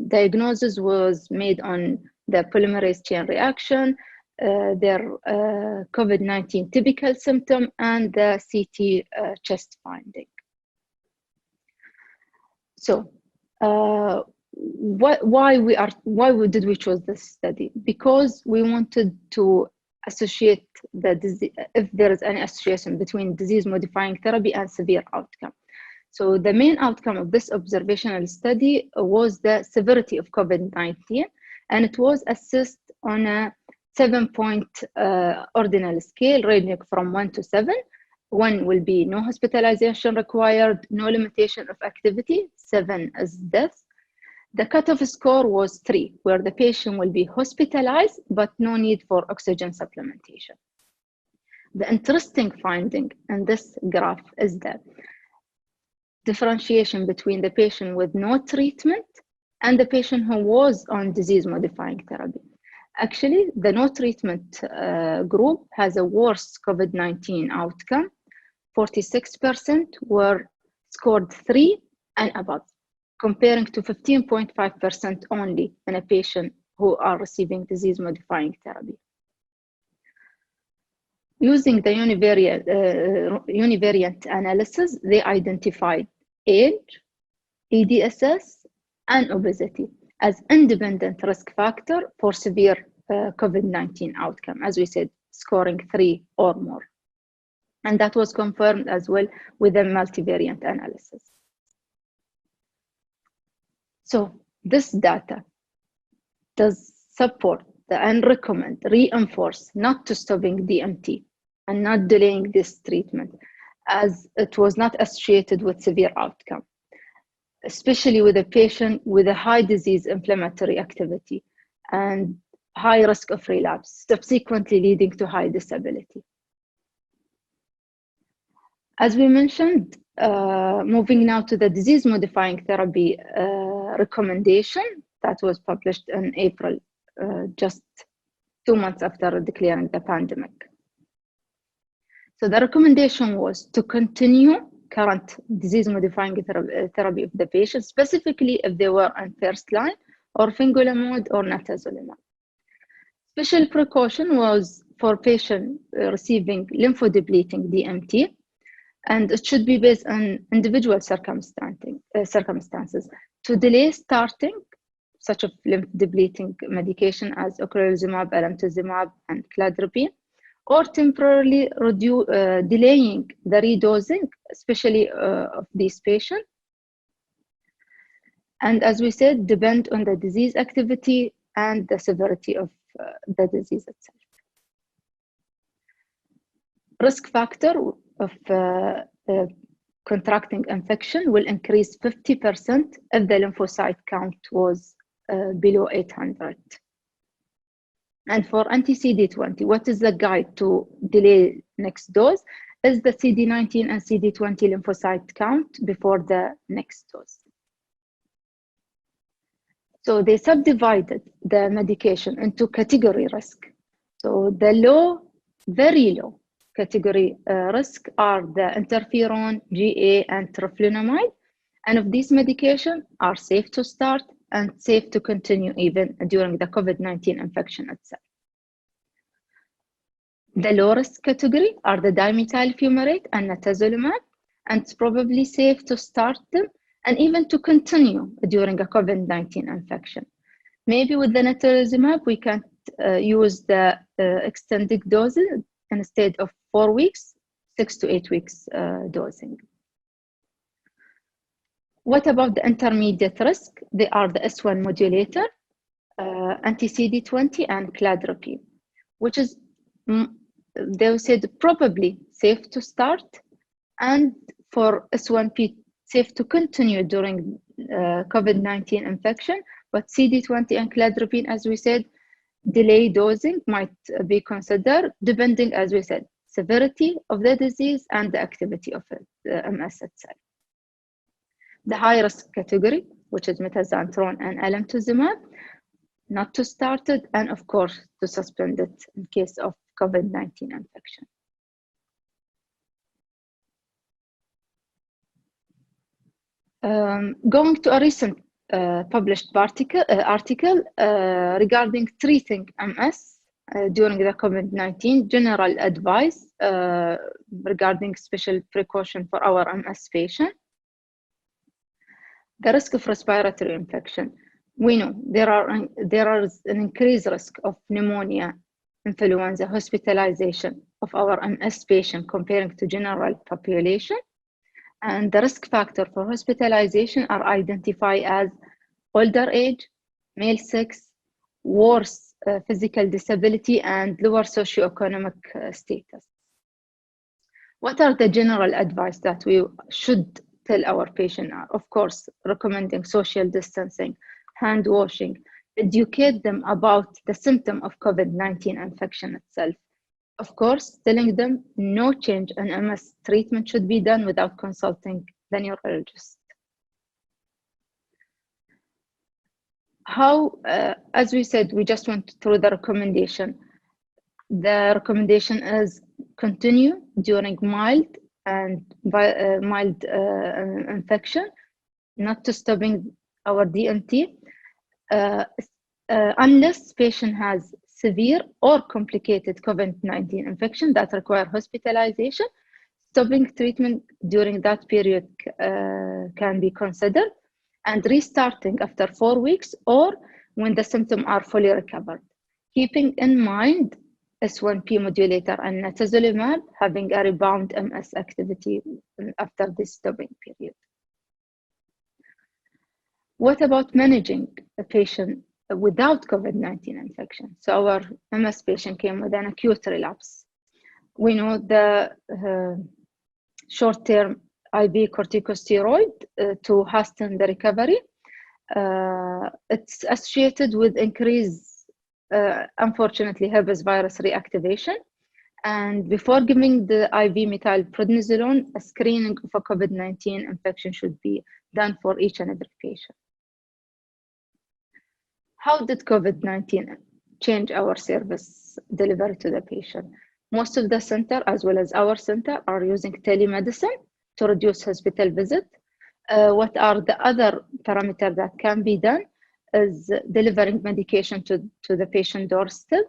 diagnosis was made on the polymerase chain reaction, their COVID-19 typical symptom, and the CT chest finding. So, why did we choose this study? Because we wanted to associate the disease, if there is any association between disease-modifying therapy and severe outcome. So the main outcome of this observational study was the severity of COVID-19, and it was assessed on a 7-point ordinal scale ranging from 1 to 7. 1 will be no hospitalization required, no limitation of activity. 7 is death. The cutoff score was 3, where the patient will be hospitalized, but no need for oxygen supplementation. The interesting finding in this graph is the differentiation between the patient with no treatment and the patient who was on disease-modifying therapy. Actually, the no treatment group has a worse COVID-19 outcome. 46% were scored 3 and above, comparing to 15.5% only in a patient who are receiving disease-modifying therapy. Using the univariate analysis, they identified age, EDSS, and obesity as independent risk factor for severe COVID-19 outcome, as we said, scoring 3 or more. And that was confirmed as well with a multivariate analysis. So this data does support and reinforce not to stopping DMT and not delaying this treatment, as it was not associated with severe outcome, especially with a patient with a high disease inflammatory activity and high risk of relapse, subsequently leading to high disability. As we mentioned, moving now to the disease-modifying therapy recommendation that was published in April, just 2 months after declaring the pandemic. So the recommendation was to continue current disease-modifying therapy of the patient, specifically if they were on first line or fingolimod or natazolomab. Special precaution was for patients receiving lymphodepleting DMT, and it should be based on individual circumstances to delay starting such a lymph-depleting medication as ocrelizumab, alemtuzumab, and cladribine, or temporarily delaying the redosing, especially of these patients. And as we said, depend on the disease activity and the severity of the disease itself. Risk factor of contracting infection will increase 50% if the lymphocyte count was below 800. And for anti-CD20, what is the guide to delay next dose is the CD19 and CD20 lymphocyte count before the next dose. So they subdivided the medication into category risk. So the low, very low category risk are the interferon, GA, and teriflunomide. And of these medications are safe to start and safe to continue even during the COVID-19 infection itself. The low risk category are the dimethyl fumarate and natazolomab, and it's probably safe to start them and even to continue during a COVID-19 infection. Maybe with the natalizumab, we can use the extended doses instead of 4 weeks, 6 to 8 weeks dosing. What about the intermediate risk? They are the S1 modulator, anti-CD20, and cladribine, which is, they said, probably safe to start, and for S1P, safe to continue during COVID-19 infection, but CD20 and cladribine, as we said, delay dosing might be considered, depending, as we said, severity of the disease and the activity of the MS itself. The high risk category, which is metaxantron and alemtuzumab, not to start it, and of course to suspend it in case of COVID-19 infection. Going to a recent published article regarding treating MS during the COVID-19, general advice regarding special precaution for our MS patient. The risk of respiratory infection. We know there is an increased risk of pneumonia, influenza, hospitalization of our MS patient comparing to general population. And the risk factor for hospitalization are identified as older age, male sex, worse physical disability and lower socioeconomic status. What are the general advice that we should tell our patient? Of course, recommending social distancing, hand washing, educate them about the symptom of COVID-19 infection itself. Of course, telling them no change in MS treatment should be done without consulting the neurologist. How, as we said, we just went through the recommendation. The recommendation is continue during mild infection, not to stopping our DMT, unless patient has severe or complicated COVID-19 infection that require hospitalization. Stopping treatment during that period can be considered, and restarting after 4 weeks or when the symptoms are fully recovered. Keeping in mind S1P modulator and natalizumab having a rebound MS activity after this stopping period. What about managing a patient without COVID-19 infection? So our MS patient came with an acute relapse. We know the short-term IV corticosteroid to hasten the recovery. It's associated with increased, unfortunately, herpes virus reactivation. And before giving the IV methylprednisolone, a screening of a COVID-19 infection should be done for each and every patient. How did COVID-19 change our service delivery to the patient? Most of the center, as well as our center, are using telemedicine to reduce hospital visit. What are the other parameters that can be done is delivering medication to the patient doorstep,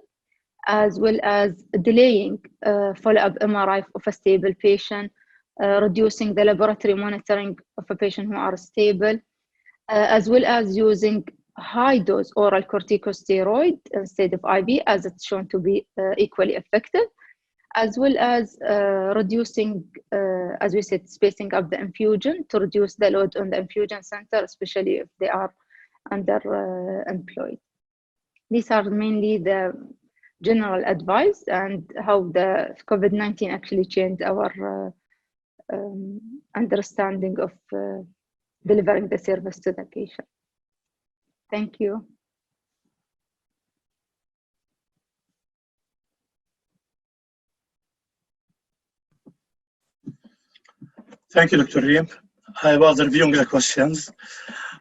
as well as delaying follow-up MRI of a stable patient, reducing the laboratory monitoring of a patient who are stable, as well as using high-dose oral corticosteroid instead of IV, as it's shown to be equally effective, as well as reducing, as we said, spacing up the infusion to reduce the load on the infusion center, especially if they are underemployed. These are mainly the general advice and how the COVID-19 actually changed our understanding of delivering the service to the patient. Thank you. Thank you, Dr. Reem. I was reviewing the questions.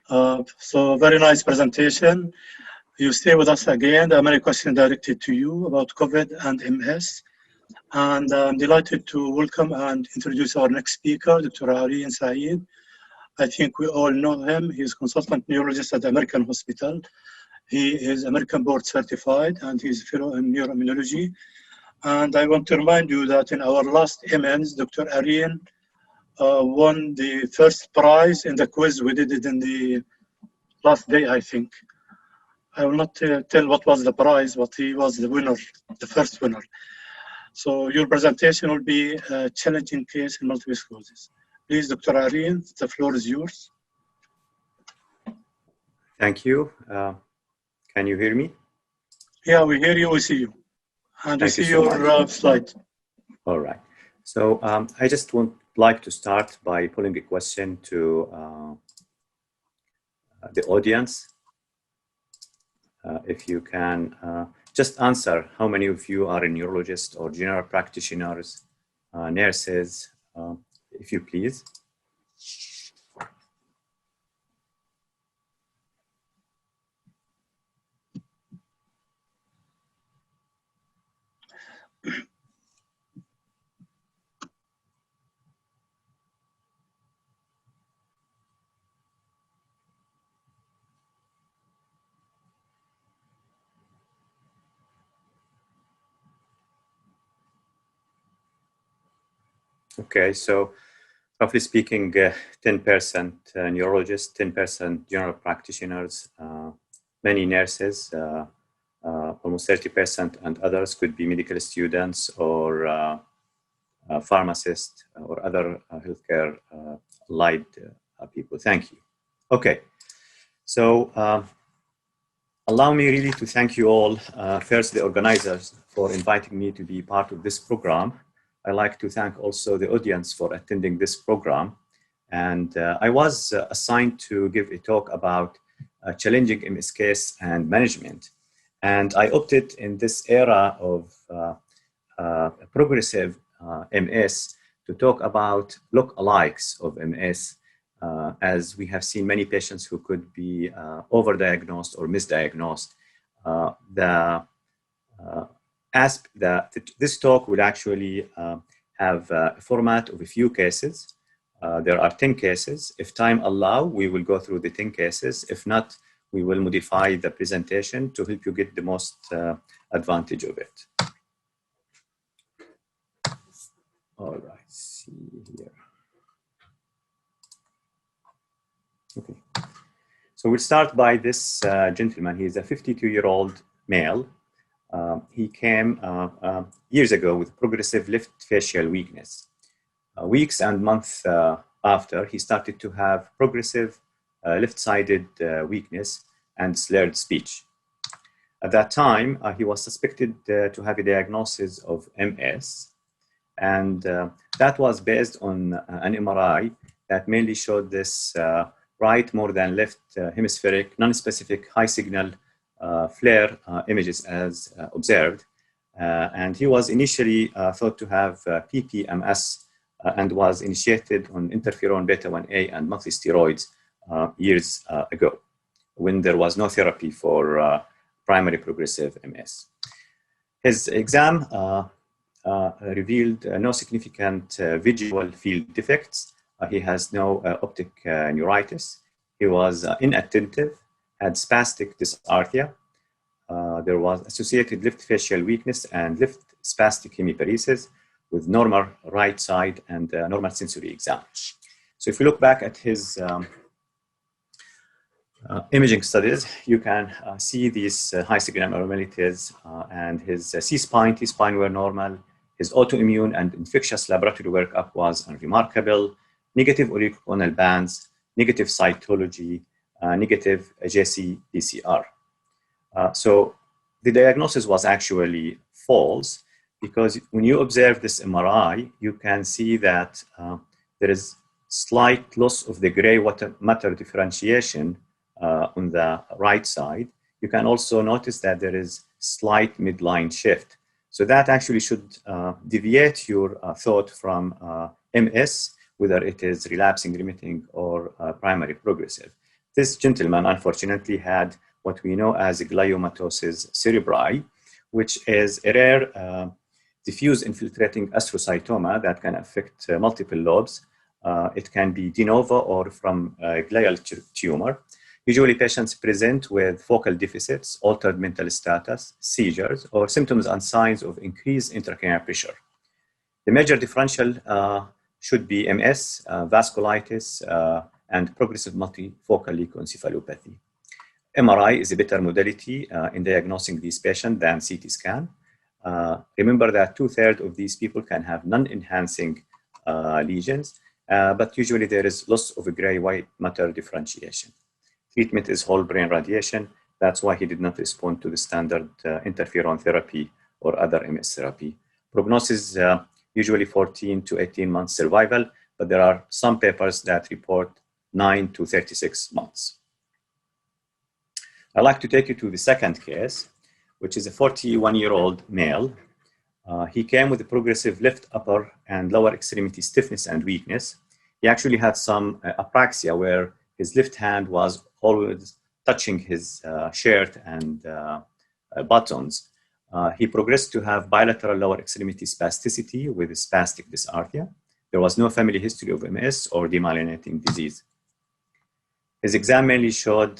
So very nice presentation. You stay with us again. There are many questions directed to you about COVID and MS. And I'm delighted to welcome and introduce our next speaker, Dr. Aryan Saeed. I think we all know him. He's consultant neurologist at the American Hospital. He is American board certified and he's a fellow in neuroimmunology. And I want to remind you that in our last MNs, Dr. Aryan won the first prize in the quiz we did it in the last day, I think. I will not tell what was the prize, but he was the winner, the first winner. So your presentation will be a challenging case in multiple sclerosis. Please, Dr. Aryan, the floor is yours. Thank you. Can you hear me? Yeah, we hear you, we see you. And we see your slide. All right. So I just would like to start by pulling a question to the audience. If you can just answer, how many of you are neurologists or general practitioners, nurses, if you please. Okay, so roughly speaking, 10% neurologists, 10% general practitioners, many nurses, almost 30%, and others could be medical students or pharmacists or other healthcare allied people. Thank you. Okay, so Allow me really to thank you all, first the organizers for inviting me to be part of this program. I'd like to thank also the audience for attending this program. And I was assigned to give a talk about challenging MS case and management. And I opted in this era of progressive MS to talk about lookalikes of MS, as we have seen many patients who could be overdiagnosed or misdiagnosed. This talk will actually have a format of a few cases. There are 10 cases. If time allows, we will go through the 10 cases. If not, we will modify the presentation to help you get the most advantage of it. All right, see here. Okay, so we'll start by this gentleman. He's a 52-year-old male. He came years ago with progressive left facial weakness. Weeks and months after, he started to have progressive left-sided weakness and slurred speech. At that time, he was suspected to have a diagnosis of MS, and that was based on an MRI that mainly showed this right more than left hemispheric, non-specific high signal flare images as observed. And he was initially thought to have PPMS and was initiated on interferon beta-1A and monthly steroids years ago, when there was no therapy for primary progressive MS. His exam revealed no significant visual field defects. He has no optic neuritis. He was inattentive, had spastic dysarthria. There was associated left facial weakness and left spastic hemiparesis with normal right side and normal sensory exam. So if we look back at his imaging studies, you can see these high signal abnormalities and his C-spine, T-spine were normal. His autoimmune and infectious laboratory workup was unremarkable. Negative auricular bands, negative cytology, negative JC-PCR. So the diagnosis was actually false, because when you observe this MRI, you can see that there is slight loss of the gray matter differentiation on the right side. You can also notice that there is slight midline shift. So that actually should deviate your thought from MS, whether it is relapsing remitting or primary progressive. This gentleman unfortunately had what we know as gliomatosis cerebri, which is a rare diffuse infiltrating astrocytoma that can affect multiple lobes. It can be de novo or from a glial tumor. Usually patients present with focal deficits, altered mental status, seizures, or symptoms and signs of increased intracranial pressure. The major differential should be MS, vasculitis, and progressive multifocal leukoencephalopathy. MRI is a better modality in diagnosing these patients than CT scan. Remember that 2/3 of these people can have non-enhancing lesions, but usually there is loss of a gray-white matter differentiation. Treatment is whole brain radiation. That's why he did not respond to the standard interferon therapy or other MS therapy. Prognosis usually 14 to 18 months survival, but there are some papers that report 9 to 36 months. I'd like to take you to the second case, which is a 41-year-old male. He came with a progressive left upper and lower extremity stiffness and weakness. He actually had some apraxia where his left hand was always touching his shirt and buttons. He progressed to have bilateral lower extremity spasticity with spastic dysarthria. There was no family history of MS or demyelinating disease. His exam mainly showed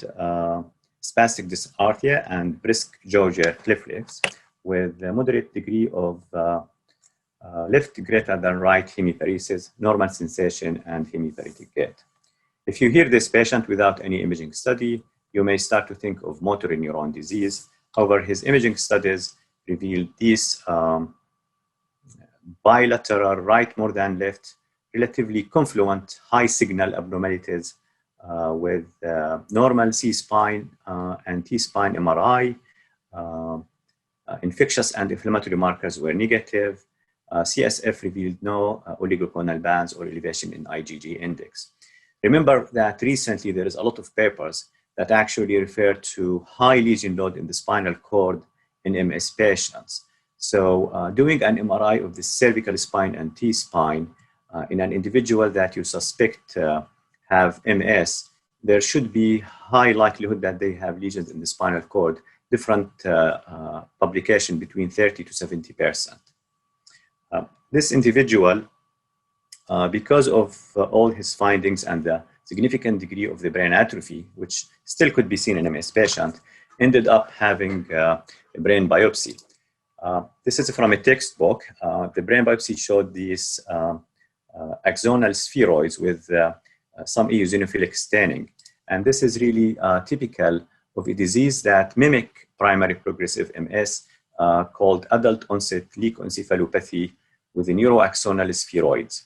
spastic dysarthria and brisk jaw reflex with a moderate degree of left greater than right hemiparesis, normal sensation, and hemiparetic gait. If you hear this patient without any imaging study, you may start to think of motor neuron disease. However, his imaging studies revealed these bilateral right more than left, relatively confluent high signal abnormalities with normal C-spine and T-spine MRI. Infectious and inflammatory markers were negative. CSF revealed no oligoconal bands or elevation in IgG index. Remember that recently there is a lot of papers that actually refer to high lesion load in the spinal cord in MS patients. So doing an MRI of the cervical spine and T-spine in an individual that you suspect have MS, there should be high likelihood that they have lesions in the spinal cord, different publication between 30 to 70%. This individual, because of all his findings and the significant degree of the brain atrophy, which still could be seen in a MS patient, ended up having a brain biopsy. This is from a textbook. The brain biopsy showed these axonal spheroids with some eosinophilic staining. And this is really typical of a disease that mimic primary progressive MS called adult onset leukoencephalopathy with the neuroaxonal spheroids.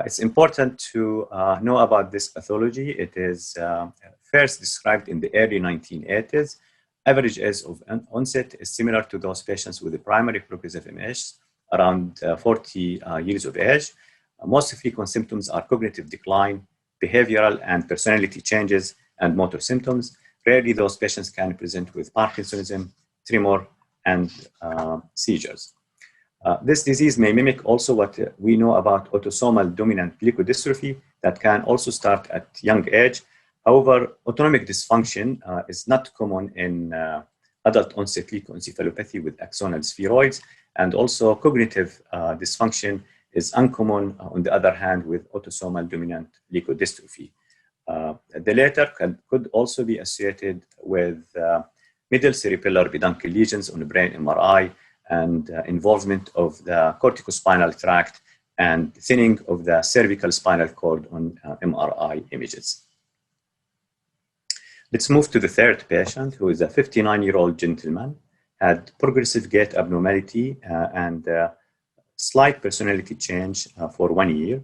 It's important to know about this pathology. It is first described in the early 1980s. Average age of onset is similar to those patients with the primary progressive MS, around 40 years of age. Most frequent symptoms are cognitive decline, behavioral and personality changes, and motor symptoms. Rarely those patients can present with Parkinsonism, tremor, and seizures. This disease may mimic also what we know about autosomal dominant leukodystrophy that can also start at young age. However, autonomic dysfunction is not common in adult onset leukoencephalopathy with axonal spheroids, and also cognitive dysfunction is uncommon, on the other hand, with autosomal dominant leukodystrophy. The latter could also be associated with middle cerebellar peduncle lesions on the brain MRI and involvement of the corticospinal tract and thinning of the cervical spinal cord on MRI images. Let's move to the third patient, who is a 59-year-old gentleman, had progressive gait abnormality and slight personality change for 1 year.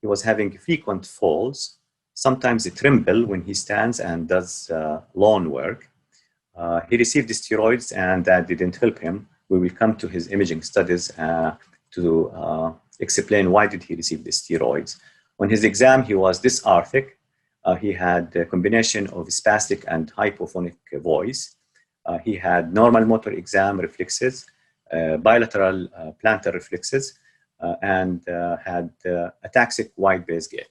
He was having frequent falls, sometimes a tremble when he stands and does lawn work. He received steroids and that didn't help him. We will come to his imaging studies to explain why did he receive the steroids. On his exam, he was dysarthric. He had a combination of spastic and hypophonic voice. He had normal motor exam reflexes, bilateral plantar reflexes, and had ataxic wide base gait.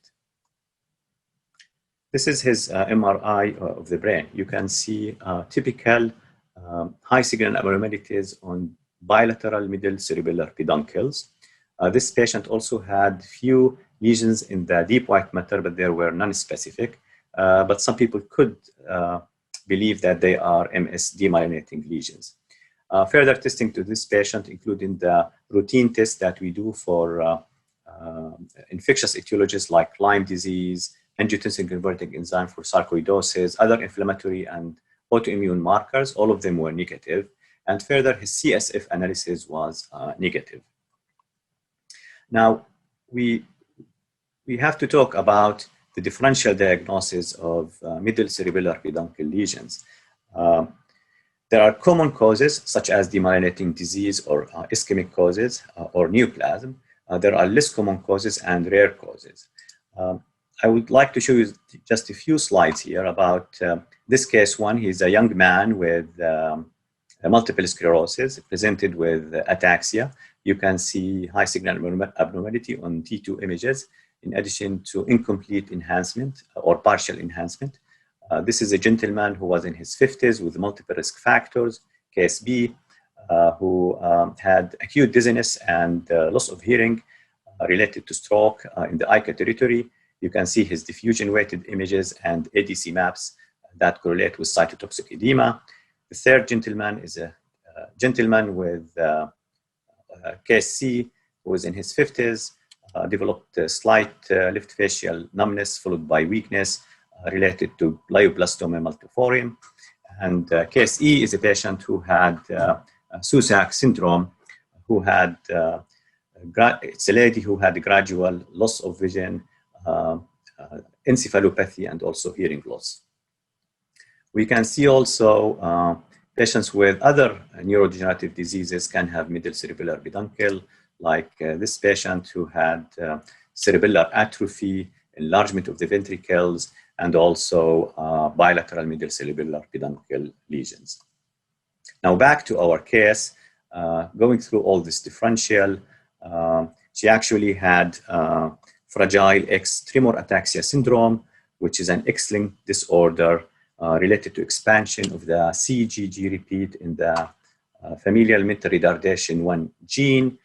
This is his MRI of the brain. You can see typical high signal abnormalities on bilateral middle cerebellar peduncles. This patient also had few lesions in the deep white matter, but they were non-specific. But some people could believe that they are MS demyelinating lesions. Further testing to this patient, including the routine tests that we do for infectious etiologies like Lyme disease, angiotensin-converting enzyme for sarcoidosis, other inflammatory and autoimmune markers, all of them were negative. And further, his CSF analysis was negative. Now, we have to talk about the differential diagnosis of middle cerebellar peduncle lesions. There are common causes, such as demyelinating disease or ischemic causes or neoplasm. There are less common causes and rare causes. I would like to show you just a few slides here about this case one. He's a young man with multiple sclerosis, presented with ataxia. You can see high signal abnormality on T2 images, in addition to incomplete enhancement or partial enhancement. This is a gentleman who was in his 50s with multiple risk factors, case B, who had acute dizziness and loss of hearing related to stroke in the ICA territory. You can see his diffusion-weighted images and ADC maps that correlate with cytotoxic edema. The third gentleman is a gentleman with case C, who was in his 50s, developed a slight left facial numbness followed by weakness related to glioblastoma multiforium. And case E is a patient who had Susak syndrome, who had, it's a lady who had a gradual loss of vision, encephalopathy, and also hearing loss. We can see also patients with other neurodegenerative diseases can have middle cerebellar peduncle, like this patient who had cerebellar atrophy, enlargement of the ventricles, and also bilateral middle cerebellar peduncle lesions. Now back to our case, going through all this differential, she actually had fragile X tremor ataxia syndrome, which is an X-linked disorder related to expansion of the CGG repeat in the familial mental retardation 1 gene.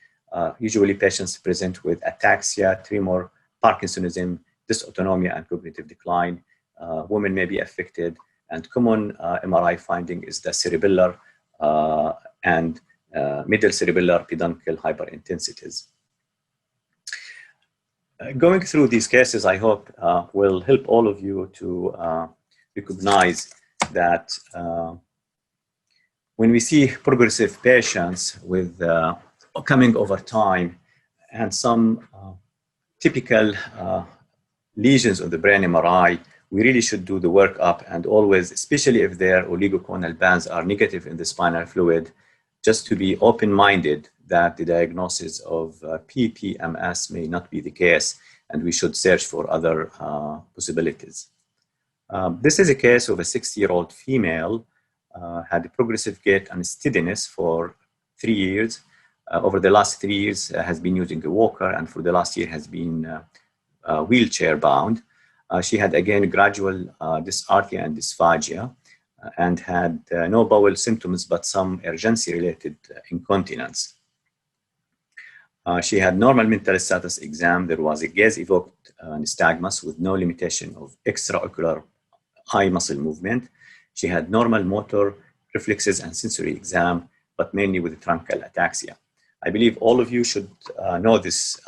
Usually patients present with ataxia, tremor, Parkinsonism, dysautonomia, and cognitive decline. Women may be affected, and common MRI finding is the cerebellar and middle cerebellar peduncle hyperintensities. Going through these cases, I hope will help all of you to recognize that when we see progressive patients with coming over time and some typical lesions of the brain MRI, we really should do the workup, and always, especially if their oligoconal bands are negative in the spinal fluid, just to be open-minded that the diagnosis of PPMS may not be the case, and we should search for other possibilities. This is a case of a 60-year-old female, had a progressive gait unsteadiness for 3 years. Over the last 3 years has been using a walker, and for the last year has been wheelchair bound. She had again gradual dysarthria and dysphagia, and had no bowel symptoms but some urgency-related incontinence. She had normal mental status exam. There was a gaze-evoked nystagmus with no limitation of extraocular eye muscle movement. She had normal motor, reflexes, and sensory exam, but mainly with truncal ataxia. I believe all of you should know this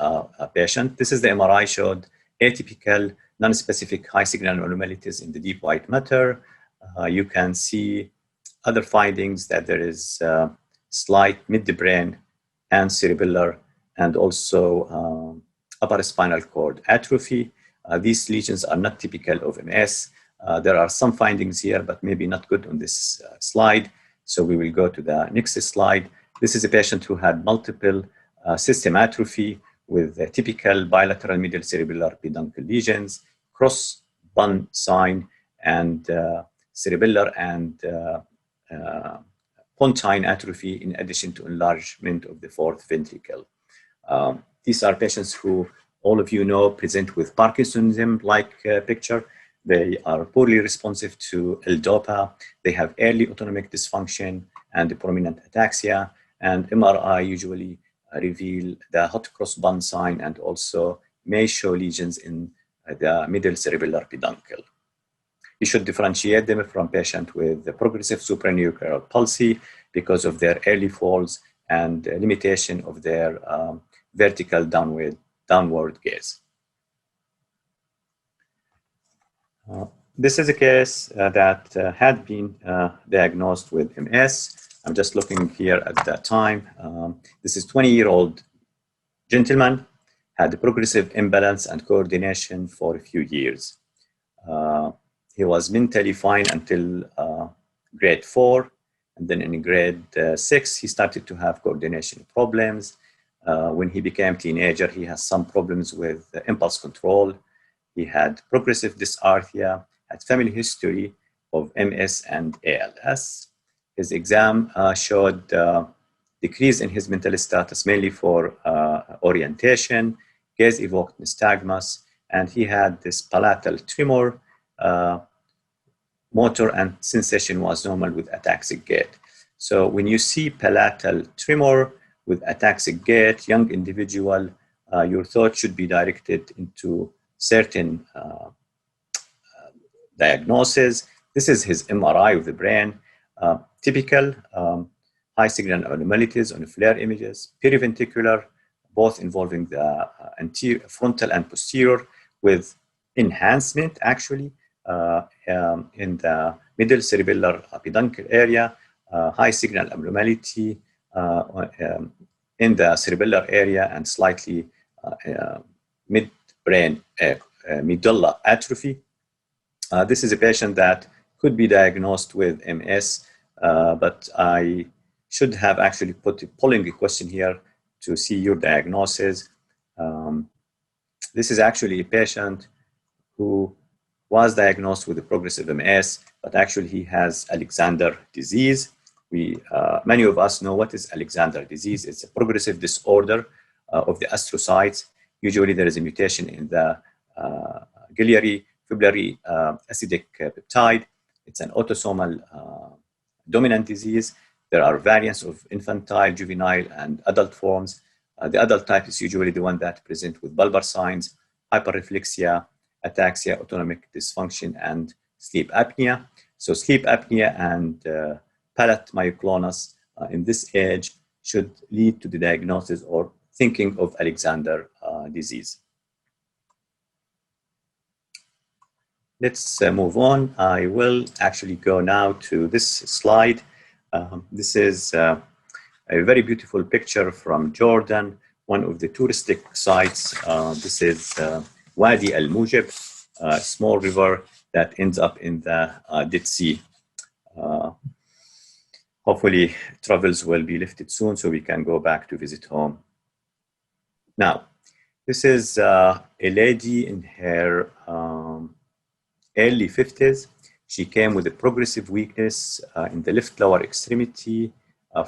patient. This is the MRI showed atypical, non-specific high signal abnormalities in the deep white matter. You can see other findings that there is slight midbrain and cerebellar and also upper spinal cord atrophy. These lesions are not typical of MS. There are some findings here, but maybe not good on this slide. So we will go to the next slide. This is a patient who had multiple system atrophy with typical bilateral middle cerebellar peduncle lesions, cross bun sign, and cerebellar and pontine atrophy, in addition to enlargement of the fourth ventricle. These are patients who all of you know present with Parkinsonism-like picture. They are poorly responsive to L-DOPA. They have early autonomic dysfunction and prominent ataxia, and MRI usually reveal the hot cross bun sign and also may show lesions in the middle cerebellar peduncle. You should differentiate them from patients with the progressive supranuclear palsy because of their early falls and limitation of their vertical downward gaze. This is a case that had been diagnosed with MS. I'm just looking here at that time. This is 20-year-old gentleman, had a progressive imbalance and coordination for a few years. He was mentally fine until grade 4. And then in grade 6, he started to have coordination problems. When he became a teenager, he has some problems with impulse control. He had progressive dysarthria, had family history of MS and ALS. His exam showed decrease in his mental status, mainly for orientation, gaze-evoked nystagmus, and he had this palatal tremor. Motor and sensation was normal with ataxic gait. So when you see palatal tremor with ataxic gait, young individual, your thought should be directed into certain diagnosis. This is his MRI of the brain. Typical high signal abnormalities on FLAIR images, periventricular, both involving the anterior, frontal and posterior, with enhancement actually in the middle cerebellar peduncle area, high signal abnormality in the cerebellar area, and slightly midbrain medulla atrophy. This is a patient that could be diagnosed with MS, but I should have actually put a polling question here to see your diagnosis. This is actually a patient who was diagnosed with a progressive MS, but actually he has Alexander disease. Many of us know what is Alexander disease. It's a progressive disorder of the astrocytes. Usually there is a mutation in the biliary fibrillary acidic peptide. It's an autosomal dominant disease. There are variants of infantile, juvenile, and adult forms. The adult type is usually the one that present with bulbar signs, hyperreflexia, ataxia, autonomic dysfunction, and sleep apnea. So sleep apnea and palate myoclonus in this age should lead to the diagnosis or thinking of Alexander disease. Let's move on. I will actually go now to this slide. This is a very beautiful picture from Jordan, one of the touristic sites. This is Wadi Al Mujib, a small river that ends up in the Dead Sea. Hopefully, travels will be lifted soon so we can go back to visit home. Now, this is a lady in her early 50s. She came with a progressive weakness in the left lower extremity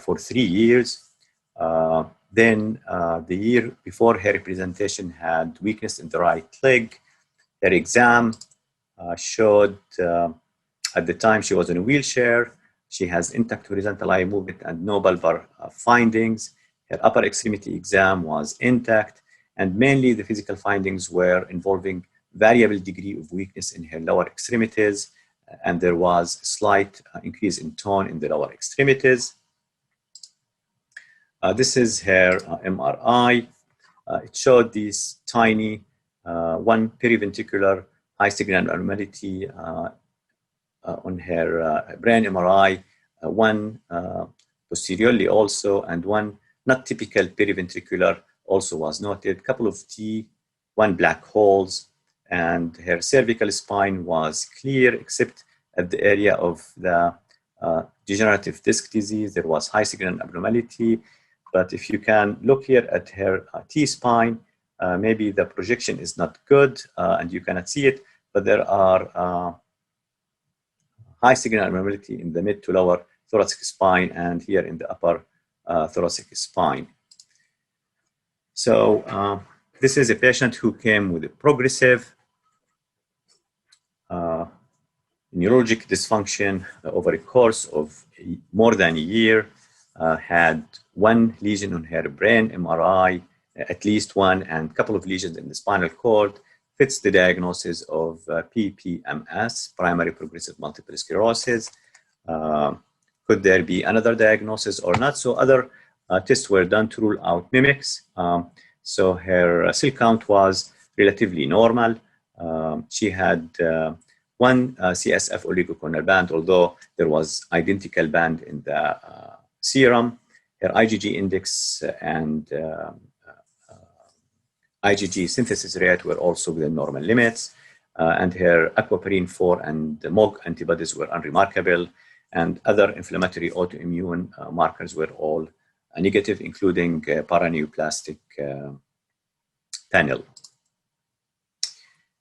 for 3 years. Then the year before her presentation had weakness in the right leg. Her exam showed at the time she was in a wheelchair. She has intact horizontal eye movement and no bulbar findings. Her upper extremity exam was intact, and mainly the physical findings were involving variable degree of weakness in her lower extremities, and there was a slight increase in tone in the lower extremities. This is her MRI. It showed this tiny one periventricular high signal abnormality on her brain MRI, one posteriorly also, and one not typical periventricular also was noted, couple of T, one black holes, and her cervical spine was clear except at the area of the degenerative disc disease. There was high signal abnormality, but if you can look here at her T-spine, maybe the projection is not good and you cannot see it, but there are high signal abnormality in the mid to lower thoracic spine and here in the upper thoracic spine. So this is a patient who came with a progressive neurologic dysfunction over a course of more than a year, had one lesion on her brain MRI, at least one, and a couple of lesions in the spinal cord, fits the diagnosis of PPMS, primary progressive multiple sclerosis. Could there be another diagnosis or not? So other tests were done to rule out mimics. So her cell count was relatively normal. She had one CSF oligoclonal band, although there was identical band in the serum. Her IgG index and IgG synthesis rate were also within normal limits, and her aquaporine 4 and MOG antibodies were unremarkable, and other inflammatory autoimmune markers were all negative, including paraneoplastic panel.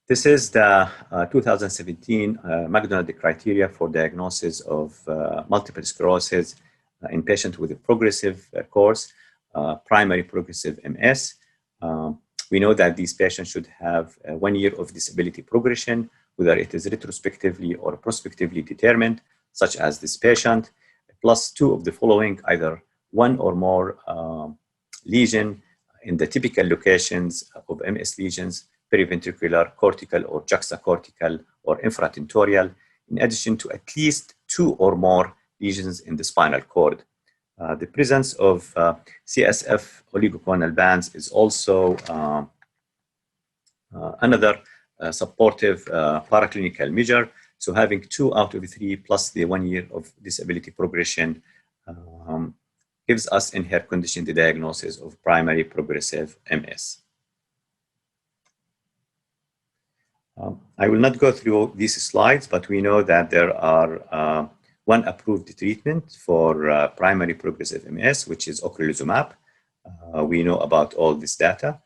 This is the 2017 McDonald criteria for diagnosis of multiple sclerosis in patients with a progressive course, primary progressive MS. We know that these patients should have 1 year of disability progression, whether it is retrospectively or prospectively determined, such as this patient, plus 2 of the following, either 1 or more lesion in the typical locations of MS lesions, periventricular, cortical, or juxtacortical, or infratentorial, in addition to at least 2 or more lesions in the spinal cord. The presence of CSF oligoclonal bands is also another supportive paraclinical measure. So having 2 out of 3 plus the 1 year of disability progression gives us in her condition the diagnosis of primary progressive MS. I will not go through these slides, but we know that there are one approved treatment for primary progressive MS, which is ocrelizumab. We know about all this data.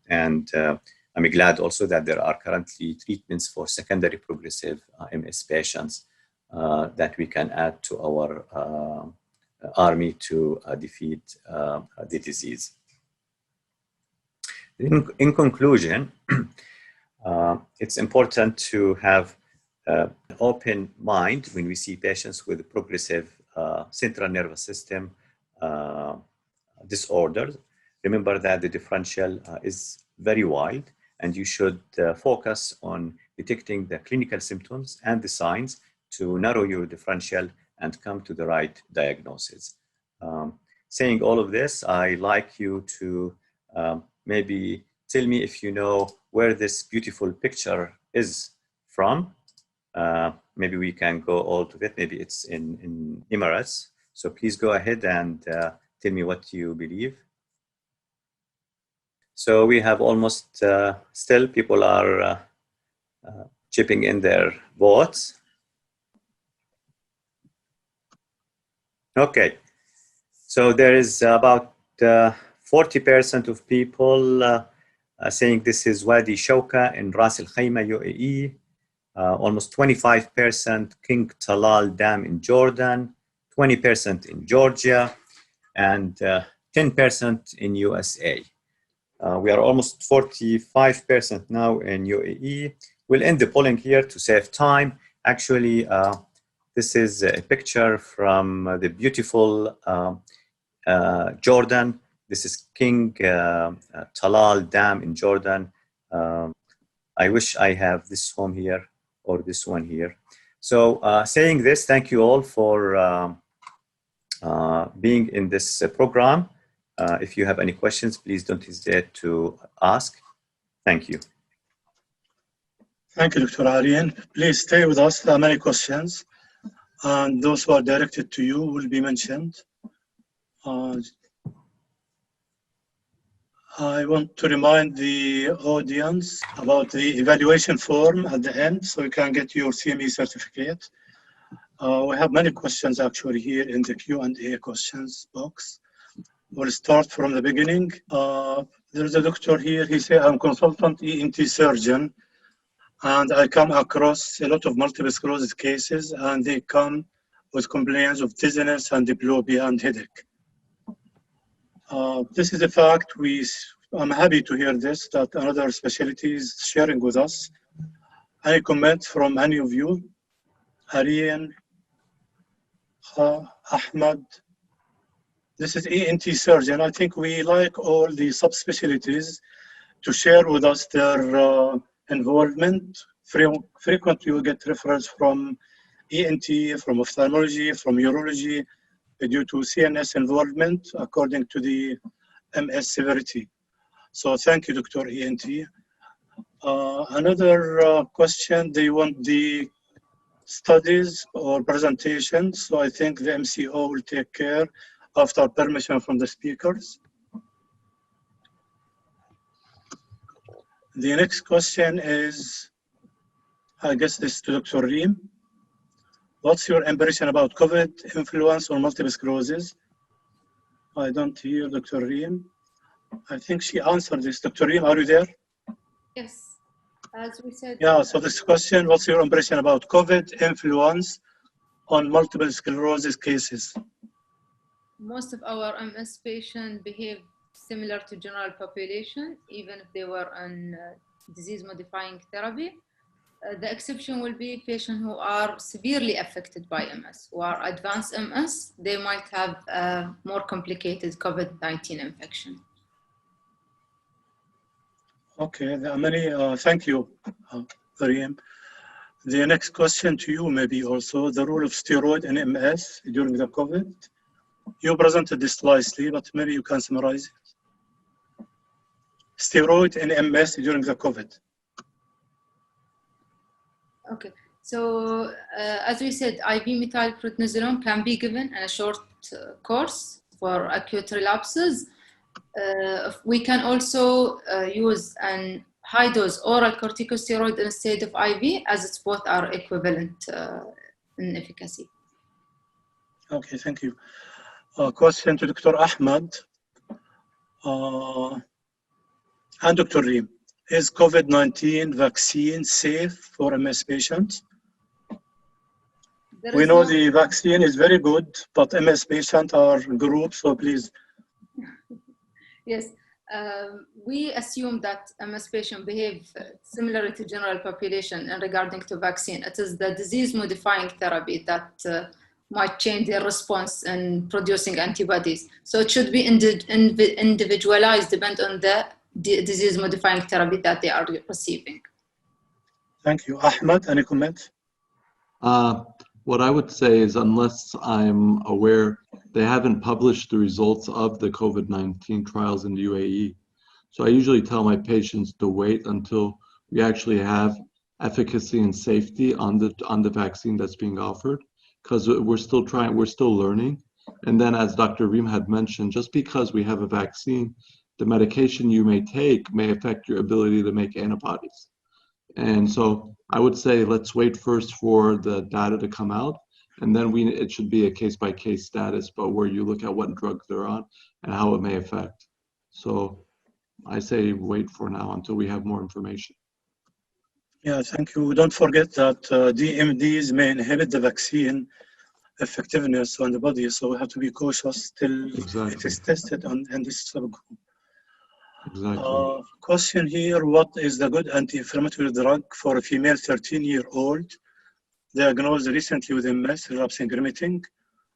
And I'm glad also that there are currently treatments for secondary progressive MS patients that we can add to our army to defeat the disease. In conclusion, it's important to have an open mind when we see patients with progressive central nervous system disorders. Remember that the differential is very wide, and you should focus on detecting the clinical symptoms and the signs to narrow your differential and come to the right diagnosis. Saying all of this, I'd like you to maybe tell me if you know where this beautiful picture is from. Maybe we can go all to it. Maybe it's in Emirates. So please go ahead and tell me what you believe. So we have almost still people are chipping in their votes. Okay, so there is about 40% of people saying this is Wadi Shawka in Ras Al Khaimah, UAE. Almost 25% King Talal Dam in Jordan, 20% in Georgia, and 10% in USA. We are almost 45% now in UAE. We'll end the polling here to save time. Actually, this is a picture from the beautiful Jordan. This is King Talal Dam in Jordan. I wish I have this home here or this one here. So saying this, thank you all for being in this program. If you have any questions, please don't hesitate to ask. Thank you. Thank you, Dr. Aryan. Please stay with us. There are many questions, and those who are directed to you will be mentioned. I want to remind the audience about the evaluation form at the end, so you can get your CME certificate. We have many questions actually here in the Q&A questions box. We'll start from the beginning. There's a doctor here. He said, I'm consultant ENT surgeon, and I come across a lot of multiple sclerosis cases, and they come with complaints of dizziness and diplopia and headache. This is a fact. I'm happy to hear this, that another specialty is sharing with us. Any comment from any of you? Aryan, Ahmad. This is ENT surgeon. I think we like all the subspecialties to share with us their involvement. Frequently we get referrals from ENT, from ophthalmology, from urology, due to CNS involvement according to the MS severity. So thank you, Dr. ENT. Another question, they want the studies or presentations. So I think the MCO will take care after permission from the speakers. The next question is, I guess this is to Dr. Reem. What's your impression about COVID, influence, or multiple sclerosis? I don't hear Dr. Reem. I think she answered this. Dr. Reem, are you there? Yes, as we said. Yeah, so this question, what's your impression about COVID, influence on multiple sclerosis cases? Most of our MS patients behave similar to general population, even if they were on disease-modifying therapy. The exception will be patients who are severely affected by MS, who are advanced MS. They might have a more complicated COVID-19 infection. Okay, there are many. Thank you, Mariam. The next question to you may be also the role of steroid in MS during the COVID. You presented this slightly, but maybe you can summarize it. Steroid in MS during the COVID. Okay, so as we said, IV methylprednisolone can be given in a short course for acute relapses. We can also use an high-dose oral corticosteroid instead of IV, as it's both are equivalent in efficacy. Okay, thank you. Question to Dr. Ahmed and Dr. Reem. Is COVID-19 vaccine safe for MS patients? We know the vaccine is very good, but MS patients are groups, so please. Yes, we assume that MS patients behave similar to general population in regarding to vaccine. It is the disease-modifying therapy that might change their response in producing antibodies. So it should be individualized, depend on the disease-modifying therapy that they are receiving. Thank you. Ahmed, any comments? What I would say is, unless I'm aware, they haven't published the results of the COVID-19 trials in the UAE. So I usually tell my patients to wait until we actually have efficacy and safety on the vaccine that's being offered, because we're still learning. And then, as Dr. Reem had mentioned, just because we have a vaccine, the medication you may take may affect your ability to make antibodies. And so I would say let's wait first for the data to come out, and then it should be a case-by-case status, but where you look at what drugs they're on and how it may affect. So I say wait for now until we have more information. Yeah, thank you. Don't forget that DMDs may inhibit the vaccine effectiveness on the body, so we have to be cautious till it is tested in this subgroup. Exactly. Question here, what is the good anti-inflammatory drug for a female 13-year-old diagnosed recently with MS, relapsing remitting,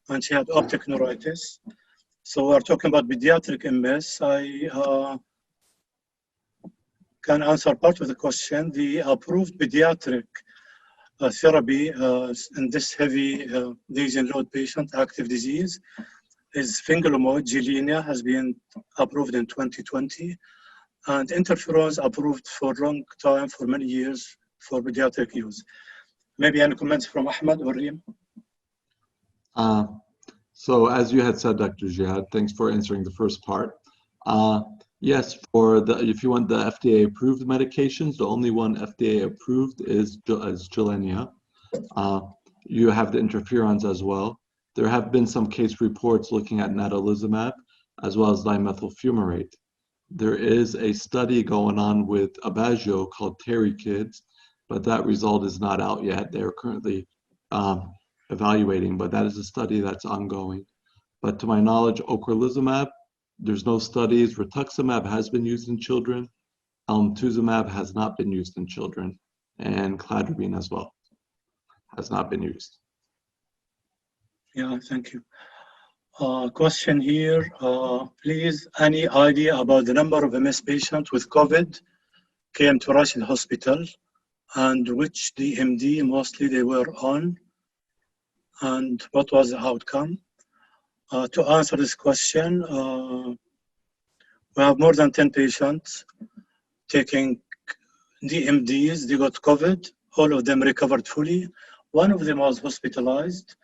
and she had optic neuritis? So we're talking about pediatric MS. I can answer part of the question. The approved pediatric therapy in this heavy lesion-load patient, active disease, is fingolimod. Gilenya has been approved in 2020. And interferons approved for a long time, for many years, for pediatric use. Maybe any comments from Ahmed or Reem? So as you had said, Dr. Jihad, thanks for answering the first part. Yes, if you want the FDA-approved medications, the only one FDA-approved is Gilenya. You have the interferons as well. There have been some case reports looking at natalizumab as well as dimethyl fumarate. There is a study going on with Aubagio called Terry Kids, but that result is not out yet. They're currently evaluating, but that is a study that's ongoing. But to my knowledge, ocrelizumab, there's no studies. Rituximab has been used in children. Alemtuzumab has not been used in children. And cladribine as well has not been used. Yeah, thank you. Question here, please, any idea about the number of MS patients with COVID came to Rashid Hospital and which DMD mostly they were on and what was the outcome? To answer this question, we have more than 10 patients taking DMDs, they got COVID, all of them recovered fully. One of them was hospitalized.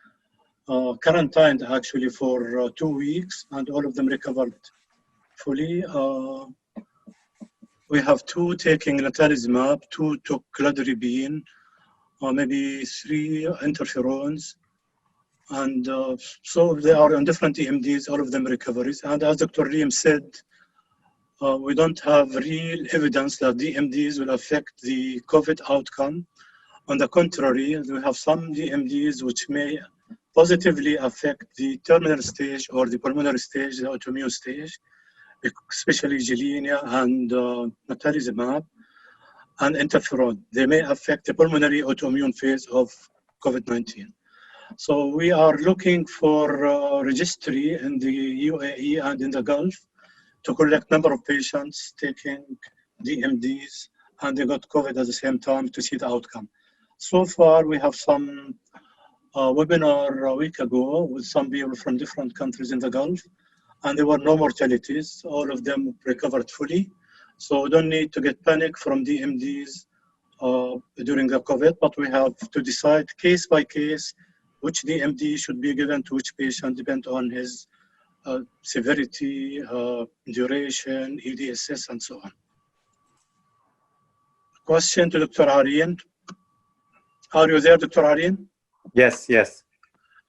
Quarantined actually for 2 weeks, and all of them recovered fully. We have 2 taking natalizumab, 2 took cladribine, maybe 3 interferons, and so they are on different DMDs, all of them recoveries. And as Dr. Reem said, we don't have real evidence that DMDs will affect the COVID outcome. On the contrary, we have some DMDs which may positively affect the terminal stage or the pulmonary stage, the autoimmune stage, especially Gilenya and natalizumab and interferon. They may affect the pulmonary autoimmune phase of COVID-19. So we are looking for registry in the UAE and in the Gulf to collect number of patients taking DMDs and they got COVID at the same time to see the outcome. So far, we have some webinar a week ago with some people from different countries in the Gulf, and there were no mortalities. All of them recovered fully. So we don't need to get panic from DMDs during the COVID, but we have to decide case by case which DMD should be given to which patient, depend on his severity, duration, EDSS, and so on. question to Dr. Aryan. Are you there, Dr. Aryan? Yes, yes.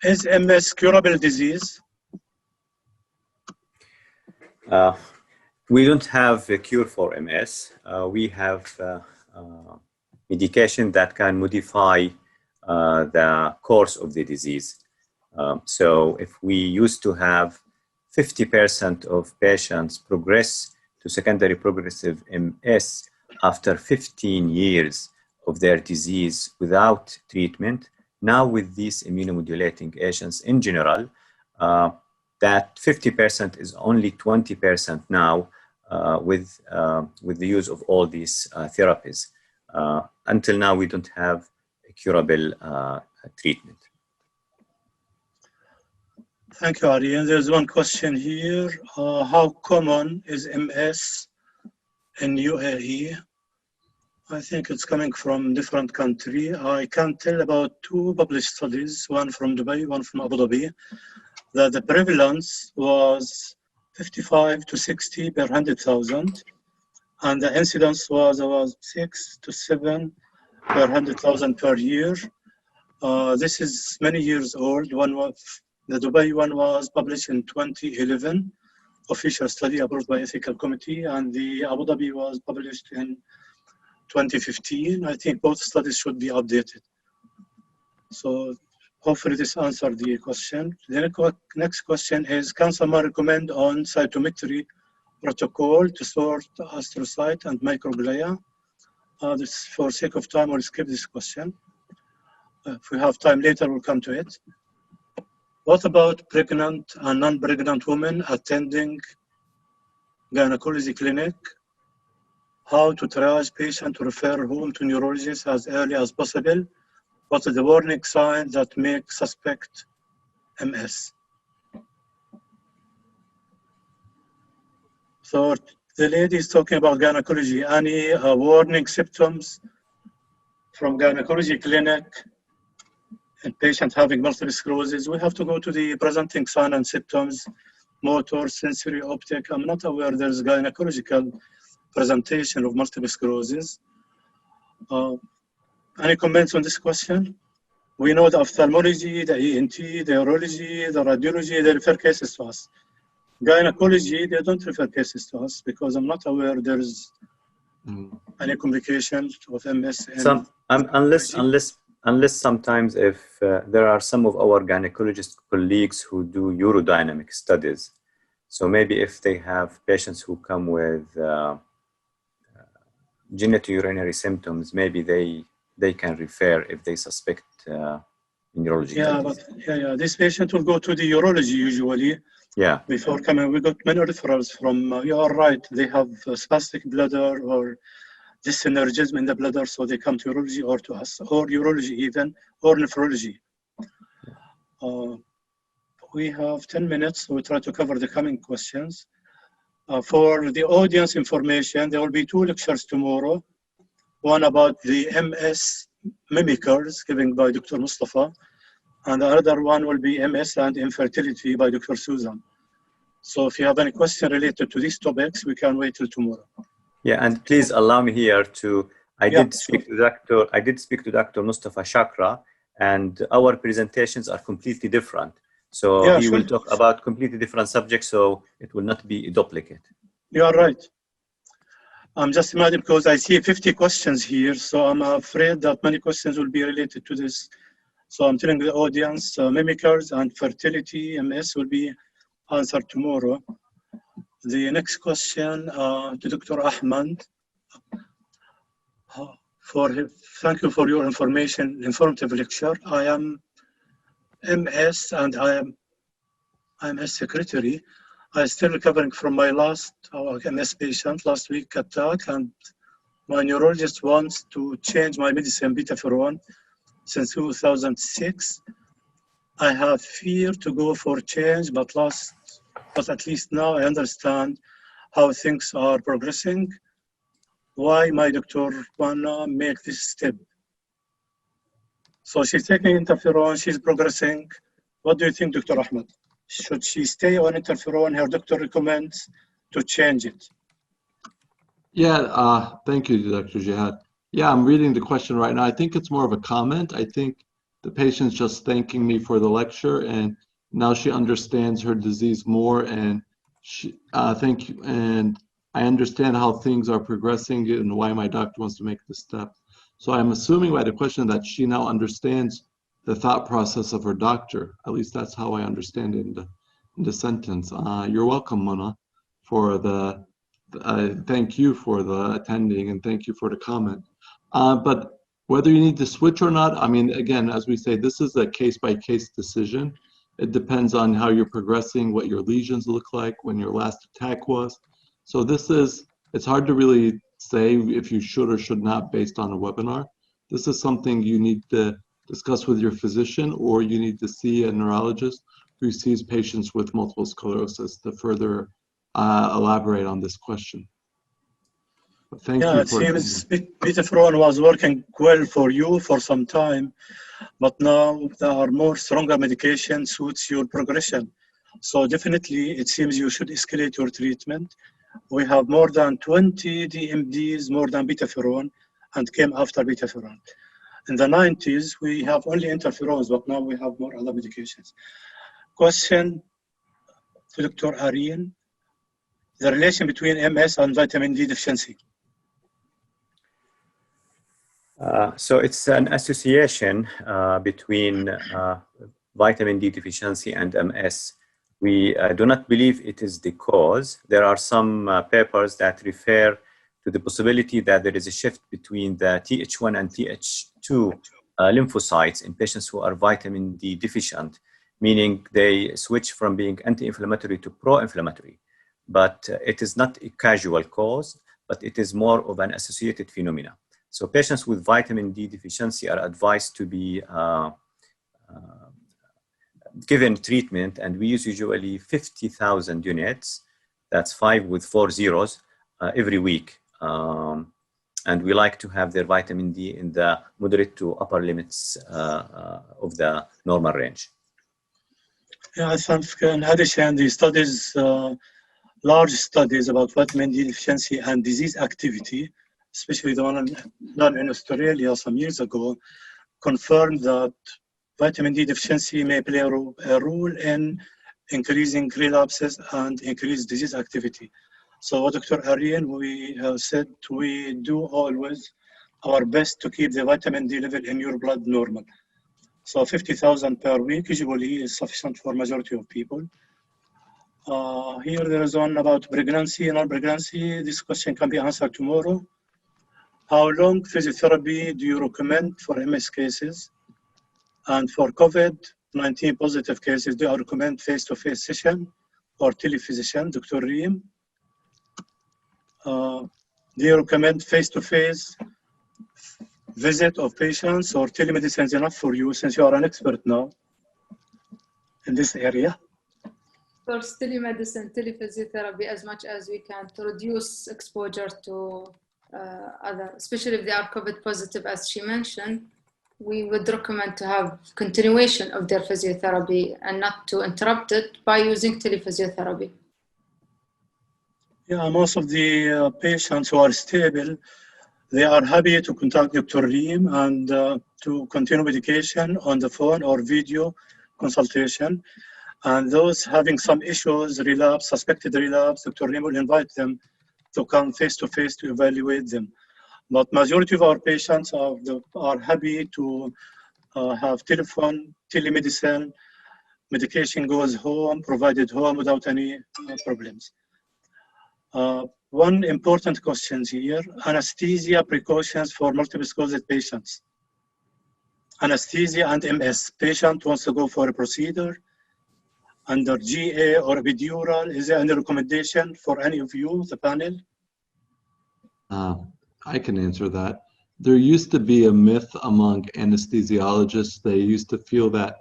Is MS curable disease? We don't have a cure for MS. We have medication that can modify the course of the disease. So if we used to have 50% of patients progress to secondary progressive MS after 15 years of their disease without treatment, now with these immunomodulating agents in general, that 50% is only 20% now with the use of all these therapies. Until now, we don't have a curable treatment. Thank you, Aryan. There's one question here. How common is MS in UAE? I think it's coming from different country. I can tell about 2 published studies, one from Dubai, one from Abu Dhabi, that the prevalence was 55 to 60 per 100,000, and the incidence was about 6 to 7 per 100,000 per year. This is many years old. The Dubai one was published in 2011, official study approved by ethical committee, and the Abu Dhabi was published in 2015. I think both studies should be updated. So hopefully this answered the question. The next question is, can someone recommend on cytometry protocol to sort astrocyte and microglia? This, for sake of time, we'll skip this question. If we have time later, we'll come to it. What about pregnant and non-pregnant women attending gynecology clinic? How to triage patient to refer home to neurologist as early as possible? What are the warning signs that make suspect MS? So the lady is talking about gynecology. Any warning symptoms from gynecology clinic and patient having multiple sclerosis? We have to go to the presenting sign and symptoms, motor, sensory, optic. I'm not aware there's gynecological presentation of multiple sclerosis. Any comments on this question? We know the ophthalmology, the ENT, the urology, the radiology, they refer cases to us. Gynecology, they don't refer cases to us because I'm not aware there's any complications of MS. Unless sometimes if there are some of our gynecologist colleagues who do urodynamic studies. So maybe if they have patients who come with genitourinary symptoms, maybe they can refer if they suspect neurology. Yeah, this patient will go to the urology usually. Yeah. Before coming, we got many referrals from, you are right, they have spastic bladder or dyssynergism in the bladder, so they come to urology or to us, or urology even, or nephrology. We have 10 minutes, so we try to cover the coming questions. For the audience information, there will be 2 lectures tomorrow. One about the MS mimickers given by Dr. Mustafa, and the other one will be MS and infertility by Dr. Susan. So if you have any question related to these topics, we can wait till tomorrow. Yeah, and please allow me here to, I did speak to Dr. Mustafa Shakra, and our presentations are completely different. So he will talk about completely different subjects, so it will not be a duplicate. You are right. I'm just imagining because I see 50 questions here, so I'm afraid that many questions will be related to this. So I'm telling the audience, mimickers and fertility, MS, will be answered tomorrow. The next question to Dr. Ahmad. Thank you for your informative lecture. I am MS and I'm a secretary. I'm still recovering from my last MS patient last week attack, and my neurologist wants to change my medicine beta-ferron since 2006. I have fear to go for change, but at least now I understand how things are progressing. Why my doctor wanna make this step? So she's taking interferon, she's progressing. What do you think, Dr. Ahmed? Should she stay on interferon? Her doctor recommends to change it. Yeah, thank you, Dr. Jihad. Yeah, I'm reading the question right now. I think it's more of a comment. I think the patient's just thanking me for the lecture, and now she understands her disease more, and thank you. And I understand how things are progressing and why my doctor wants to make this step. So I'm assuming by the question that she now understands the thought process of her doctor. At least that's how I understand it in the sentence. You're welcome, Mona, for the thank you for the attending and thank you for the comment. But whether you need to switch or not, I mean, again, as we say, this is a case-by-case decision. It depends on how you're progressing, what your lesions look like, when your last attack was. So it's hard to really say if you should or should not based on a webinar. This is something you need to discuss with your physician, or you need to see a neurologist who sees patients with multiple sclerosis to further elaborate on this question. But thank you Yeah, it for seems Betaferon was working well for you for some time, but now there are more stronger medication suits your progression. So definitely, it seems you should escalate your treatment. We have more than 20 DMDs, more than Betaferon, and came after Betaferon. In the 90s, we have only interferons, but now we have more other medications. Question to Dr. Aryan, the relation between MS and vitamin D deficiency. So it's an association between vitamin D deficiency and MS. We do not believe it is the cause. There are some papers that refer to the possibility that there is a shift between the Th1 and Th2 lymphocytes in patients who are vitamin D deficient, meaning they switch from being anti-inflammatory to pro-inflammatory. But it is not a causal cause, but it is more of an associated phenomena. So patients with vitamin D deficiency are advised to be given treatment, and we use usually 50,000 units. That's 5 with 4 zeros every week. And we like to have their vitamin D in the moderate to upper limits of the normal range. Yeah, I think in addition, the studies, large studies about vitamin D deficiency and disease activity, especially the one done in Australia some years ago, confirmed that vitamin D deficiency may play a role in increasing relapses and increased disease activity. So Dr. Aryan, we said we do always our best to keep the vitamin D level in your blood normal. So 50,000 per week usually is sufficient for majority of people. Here there is one about pregnancy and non-pregnancy. This question can be answered tomorrow. How long physiotherapy do you recommend for MS cases? And for COVID-19 positive cases, do you recommend face-to-face session or telephysician, Dr. Reem? Do you recommend face-to-face visit of patients, or telemedicine is enough for you since you are an expert now in this area? First, telemedicine, telephysiotherapy as much as we can to reduce exposure to other, especially if they are COVID positive, as she mentioned. We would recommend to have continuation of their physiotherapy and not to interrupt it by using telephysiotherapy. Yeah, most of the patients who are stable, they are happy to contact Dr. Reem and to continue medication on the phone or video consultation. And those having some issues, relapse, suspected relapse, Dr. Reem will invite them to come face-to-face to evaluate them. But majority of our patients are happy to have telephone, telemedicine, medication goes home, provided home without any problems. One important question here, anesthesia precautions for multiple sclerosis patients. Anesthesia and MS, patient wants to go for a procedure under GA or epidural. Is there any recommendation for any of you, the panel? I can answer that. There used to be a myth among anesthesiologists. They used to feel that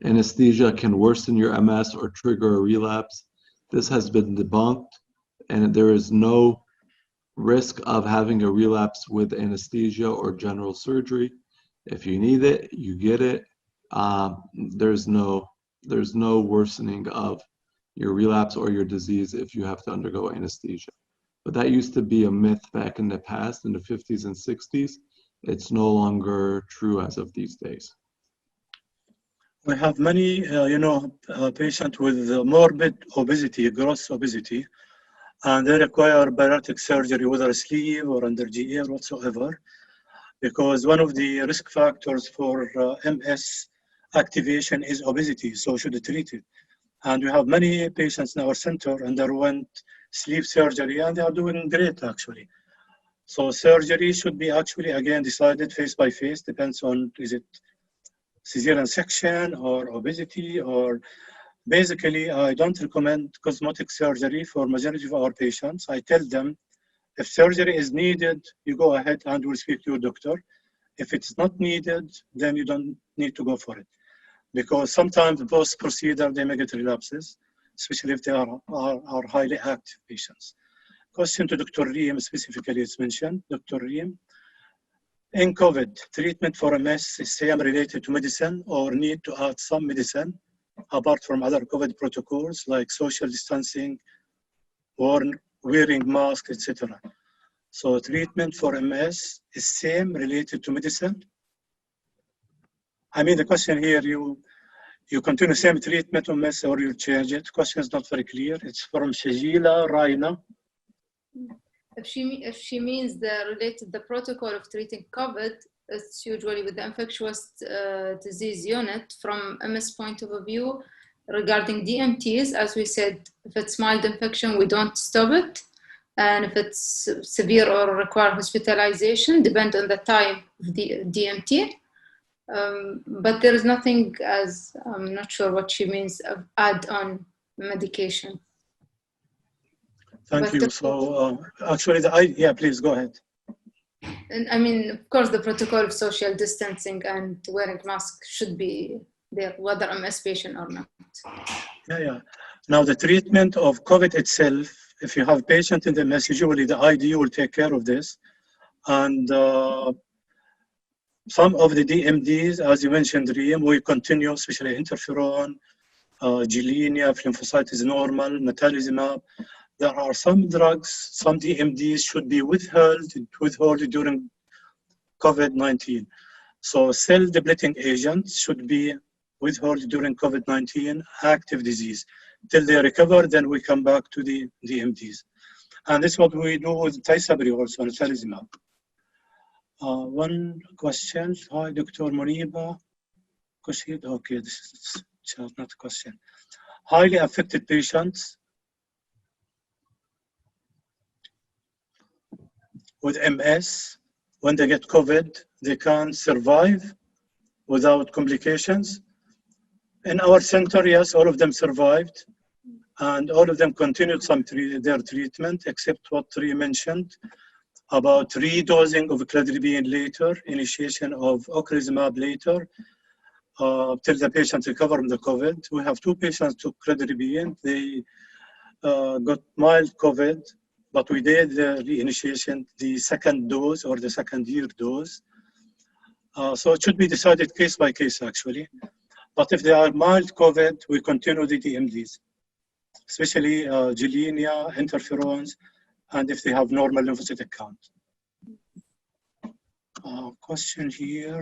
anesthesia can worsen your MS or trigger a relapse. This has been debunked, and there is no risk of having a relapse with anesthesia or general surgery. If you need it, you get it. There's no worsening of your relapse or your disease if you have to undergo anesthesia. But that used to be a myth back in the past, in the 50s and 60s. It's no longer true as of these days. We have many, patients with morbid obesity, gross obesity, and they require bariatric surgery, whether sleeve or under GA or whatsoever, because one of the risk factors for MS activation is obesity, so should treat it. And we have many patients in our center underwent sleeve surgery, and they are doing great, actually. So surgery should be actually, again, decided face by face, depends on, is it cesarean section or obesity, or basically, I don't recommend cosmetic surgery for majority of our patients. I tell them, if surgery is needed, you go ahead and we'll speak to your doctor. If it's not needed, then you don't need to go for it. Because sometimes post-procedure, they may get relapses, especially if they are highly active patients. Question to Dr. Reem, specifically it's mentioned. Dr. Reem, in COVID, treatment for MS is same related to medicine or need to add some medicine apart from other COVID protocols like social distancing or wearing masks, etc. So treatment for MS is same related to medicine. I mean, the question here, you continue same treatment on MS or you change it? Question is not very clear. It's from Shajila Raina. If she means the protocol of treating COVID, it's usually with the infectious disease unit from MS point of view. Regarding DMTs, as we said, if it's mild infection, we don't stop it. And if it's severe or require hospitalization, depend on the type of the DMT. But there is nothing, as I'm not sure what she means, of add-on medication. Thank you. So actually, yeah, please go ahead. And I mean, of course, the protocol of social distancing and wearing masks should be there, whether I'm a patient or not. Yeah. Now, the treatment of COVID itself, if you have patient in the MS, usually the IDU will take care of this. And some of the DMDs, as you mentioned, Reem, we continue, especially interferon, Gilenya, if lymphocyte is normal, natalizumab. There are some drugs, some DMDs should be withheld during COVID-19. So cell depleting agents should be withheld during COVID-19 active disease. Till they recover, then we come back to the DMDs. And this is what we do with Tysabri also, natalizumab. One question. Hi, Dr. Moniba. Okay, this is not a question. Highly affected patients with MS, when they get COVID, they can survive without complications. In our center, yes, all of them survived, and all of them continued their treatment, except what Ree mentioned about redosing of cladribine later, initiation of ocrelizumab later, till the patient recover from the COVID. We have 2 patients took cladribine. They got mild COVID, but we did the reinitiation, the second dose or the second year dose. So it should be decided case by case, actually. But if they are mild COVID, we continue the DMDs, especially Gilenya, interferons, and if they have normal lymphocytic count. Question here,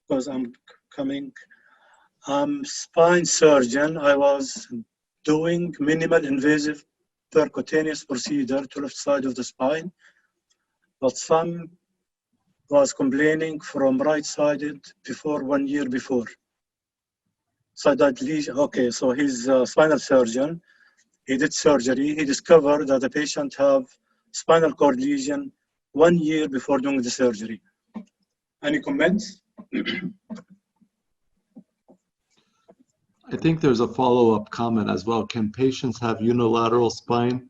because I'm coming. I'm spine surgeon. I was doing minimal invasive percutaneous procedure to left side of the spine, but some was complaining from right-sided before 1 year before. Side lesion. Okay, so he's a spinal surgeon. He did surgery. He discovered that the patient have spinal cord lesion 1 year before doing the surgery. Any comments? I think there's a follow-up comment as well. Can patients have unilateral spine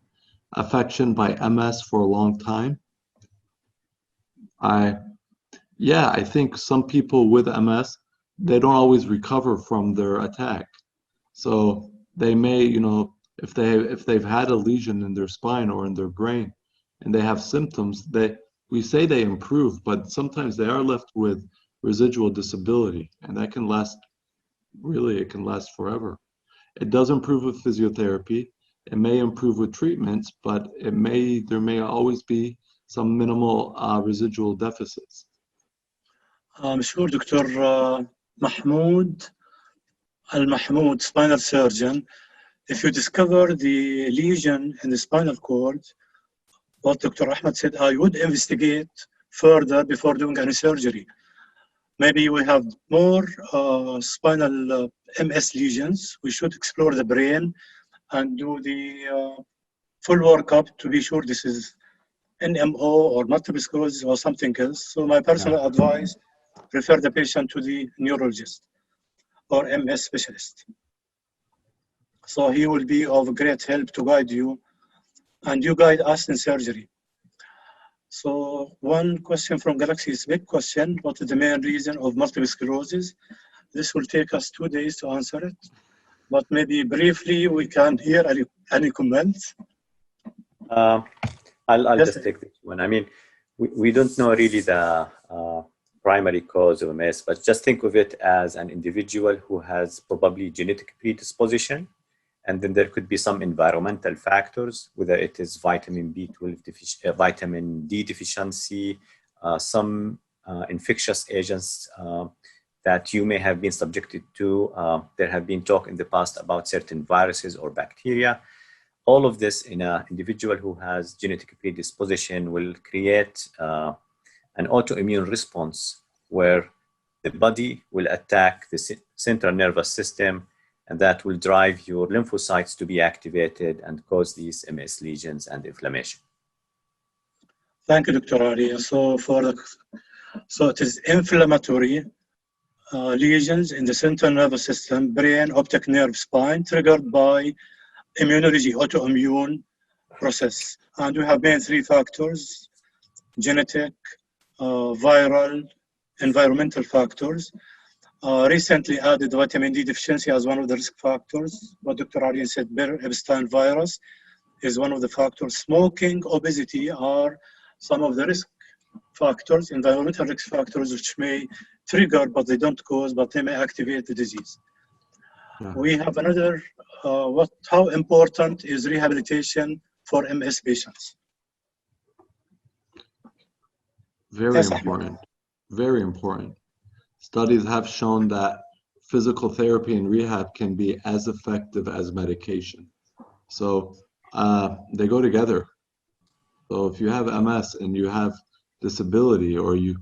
affection by MS for a long time? Yeah, I think some people with MS, they don't always recover from their attack. So they may, if they've had a lesion in their spine or in their brain and they have symptoms, we say they improve, but sometimes they are left with residual disability, and that can last, really, it can last forever. It does improve with physiotherapy. It may improve with treatments, but there may always be some minimal residual deficits. I'm sure Dr. Mahmoud Al-Mahmoud, spinal surgeon, if you discover the lesion in the spinal cord, what Dr. Ahmed said, I would investigate further before doing any surgery. Maybe we have more spinal MS lesions. We should explore the brain and do the full workup to be sure this is NMO or multiple sclerosis or something else. So my personal advice, refer the patient to the neurologist or MS specialist. So he will be of great help to guide you, and you guide us in surgery. So one question from Galaxy is a big question. What is the main reason of multiple sclerosis? This will take us 2 days to answer it, but maybe briefly we can hear any comments. I'll just take this one. I mean, we don't know really the primary cause of MS, but just think of it as an individual who has probably genetic predisposition, and then there could be some environmental factors, whether it is vitamin B12 vitamin D deficiency, some infectious agents that you may have been subjected to. There have been talk in the past about certain viruses or bacteria. All of this in an individual who has genetic predisposition will create an autoimmune response where the body will attack the central nervous system, and that will drive your lymphocytes to be activated and cause these MS lesions and inflammation. Thank you, Dr. Ali. So it is inflammatory lesions in the central nervous system, brain, optic nerve, spine, triggered by immunology, autoimmune process. And we have main 3 factors: genetic, viral, environmental factors. Recently added vitamin D deficiency as one of the risk factors. What Dr. Aryan said, Epstein virus is one of the factors. Smoking, obesity are some of the risk factors, environmental risk factors, which may trigger, but they don't cause, but they may activate the disease. Yeah. We have another, how important is rehabilitation for MS patients? Very important, very important. Studies have shown that physical therapy and rehab can be as effective as medication. So they go together. So if you have MS and you have disability, or you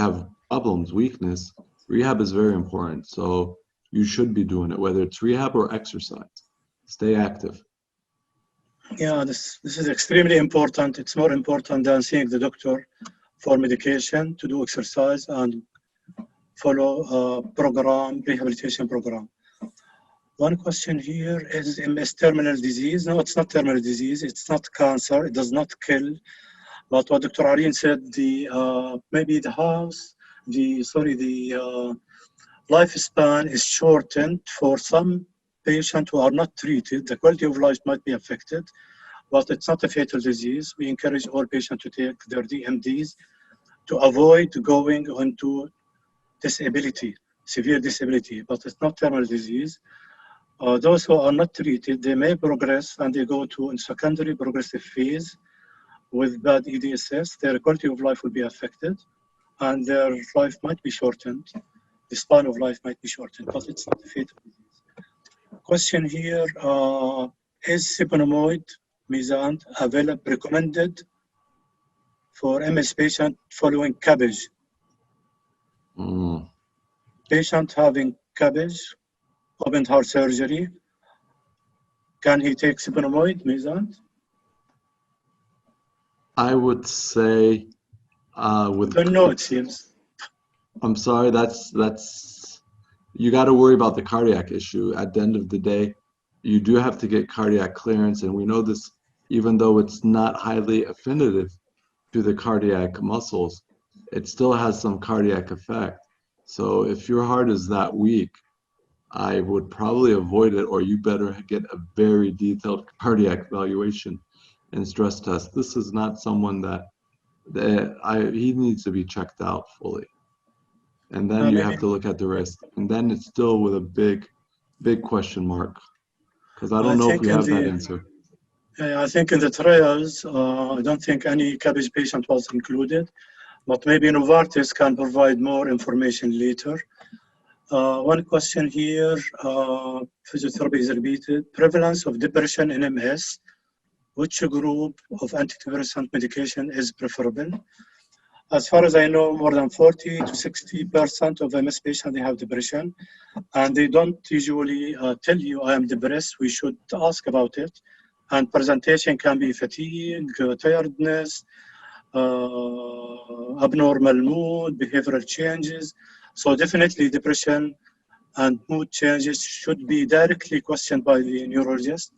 have problems, weakness, rehab is very important. So you should be doing it, whether it's rehab or exercise. Stay active. Yeah, this is extremely important. It's more important than seeing the doctor for medication, to do exercise and follow a rehabilitation program. One question here is MS terminal disease. No, it's not terminal disease. It's not cancer. It does not kill. But what Dr. Aryan said, maybe the lifespan is shortened for some patients who are not treated. The quality of life might be affected, but it's not a fatal disease. We encourage all patients to take their DMDs to avoid going into disability, severe disability, but it's not terminal disease. Those who are not treated, they may progress and they go to a secondary progressive phase with bad EDSS. Their quality of life will be affected and their life might be shortened. The span of life might be shortened, but it's not a fatal disease. Question here, is cypionamide Mizant available, recommended for MS patient following cabbage? Patient having cabbage, open heart surgery, can he take cypionamide Mizant? I would say with... I don't know, it seems. I'm sorry, that's you got to worry about the cardiac issue. At the end of the day, you do have to get cardiac clearance, and we know this even though it's not highly affinitive to the cardiac muscles, it still has some cardiac effect. So if your heart is that weak, I would probably avoid it, or you better get a very detailed cardiac evaluation and stress test. This is not someone that he needs to be checked out fully. And then you have to look at the rest. And then it's still with a big question mark, because I don't know if we have that answer. I think in the trials, I don't think any CABG patient was included, but maybe Novartis can provide more information later. One question here, physiotherapy is repeated. Prevalence of depression in MS, which group of antidepressant medication is preferable? As far as I know, more than 40 to 60% of MS patients, they have depression, and they don't usually tell you, I am depressed. We should ask about it. And presentation can be fatigue, tiredness, abnormal mood, behavioral changes. So definitely depression and mood changes should be directly questioned by the neurologist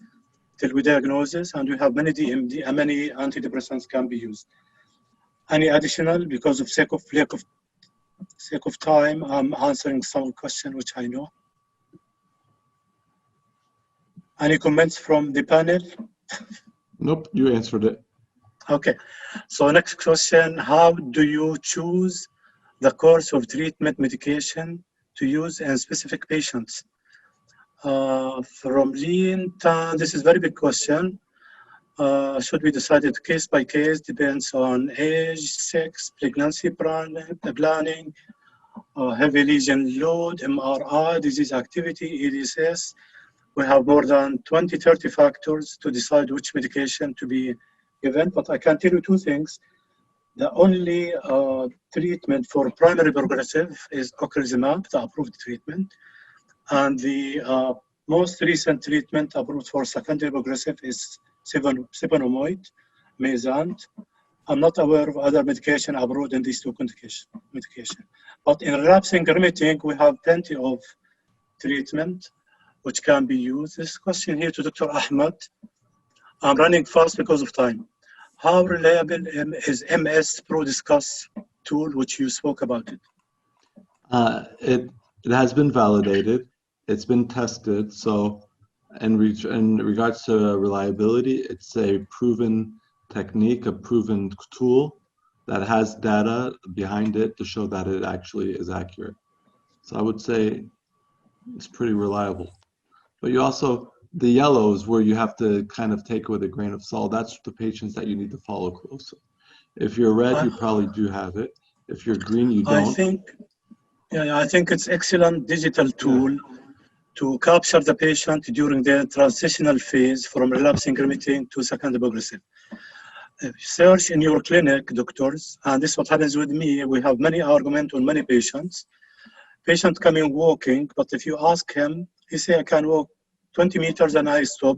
till we diagnose this, and we have many DMD and many antidepressants can be used. Any additional, because of sake of time, I'm answering some question which I know. Any comments from the panel? Nope, you answered it. Okay, so next question, how do you choose the course of treatment medication to use in specific patients? From Lean Tan, this is a very big question. Should be decided case by case, depends on age, sex, pregnancy planning, heavy lesion load, MRI, disease activity, EDSS. We have more than 20, 30 factors to decide which medication to be given, but I can tell you two things. The only treatment for primary progressive is ocrelizumab, the approved treatment. And the most recent treatment approved for secondary progressive is sevenomoid, Mayzant. I'm not aware of other medication approved in these two medication. But in relapsing remitting, we have plenty of treatment which can be used. This question here to Dr. Ahmed. I'm running fast because of time. How reliable is MS ProDiscuss tool, which you spoke about it? It has been validated. It's been tested. So in regards to reliability, it's a proven technique, a proven tool that has data behind it to show that it actually is accurate. So I would say it's pretty reliable. But you also, the yellows where you have to kind of take it with a grain of salt, that's the patients that you need to follow closely. If you're red, you probably do have it. If you're green, you don't. I think it's excellent digital tool to capture the patient during the transitional phase from relapsing remitting to secondary progressive. Search in your clinic, doctors, and this is what happens with me. We have many arguments on many patients. Patient coming walking, but if you ask him, he say, I can walk 20 meters and I stop.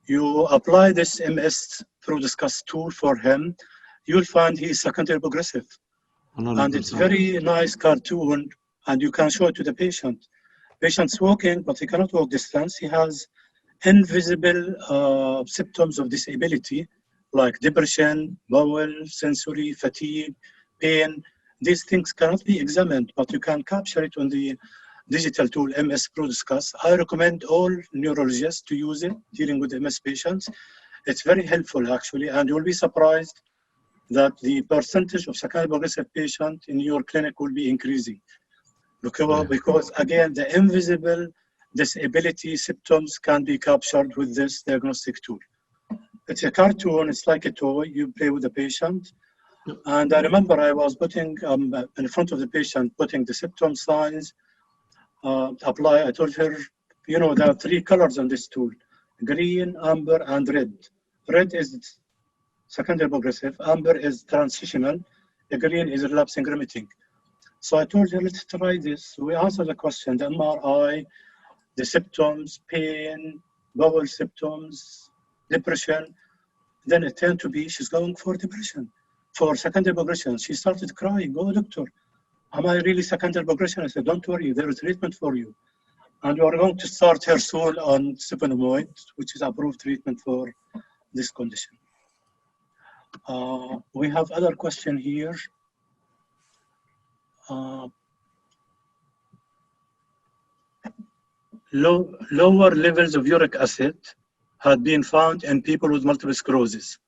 You apply this MS ProDiscuss tool for him, you'll find he is secondary progressive. 100%. And it's very nice cartoon, and you can show it to the patient. Patient's walking, but he cannot walk distance. He has invisible symptoms of disability, like depression, bowel, sensory, fatigue, pain. These things cannot be examined, but you can capture it on the digital tool MS ProDiscuss. I recommend all neurologists to use it dealing with MS patients. It's very helpful actually, and you'll be surprised that the percentage of secondary progressive patients in your clinic will be increasing. Because again, the invisible disability symptoms can be captured with this diagnostic tool. It's a cartoon, it's like a toy, you play with the patient. And I remember I was putting in front of the patient, putting the symptom signs, apply. I told her, you know, there are three colors on this tool: green, amber, and red. Red is secondary progressive, amber is transitional, the green is relapsing remitting. So I told her, let's try this. We answered the question, the MRI, the symptoms, pain, bowel symptoms, depression. Then it turned to be, she's going for depression, for secondary progression. She started crying, oh doctor, am I really secondary progression? I said, don't worry, there is treatment for you. And we are going to start her soon on sevenomoid, which is approved treatment for this condition. We have other question here. Lower levels of uric acid had been found in people with multiple sclerosis.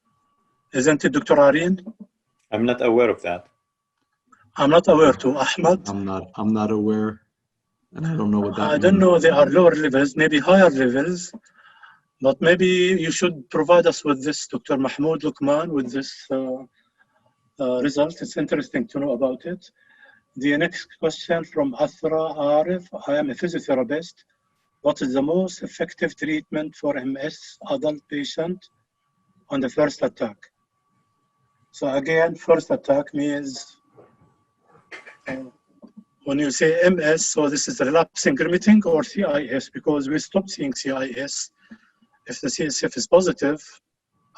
Isn't it, Dr. Aryan? I'm not aware of that. I'm not aware too, Ahmed. I'm not aware, and I don't know what that means. I don't know, there are lower levels, maybe higher levels, But maybe you should provide us with this, Dr. Mahmoud Lukman, with this result. It's interesting to know about it. The next question from Athra Arif. I am a physiotherapist. What is the most effective treatment for MS adult patient on the first attack? So again, first attack means when you say MS, so this is relapsing remitting or CIS, because we stopped seeing CIS. If the CSF is positive,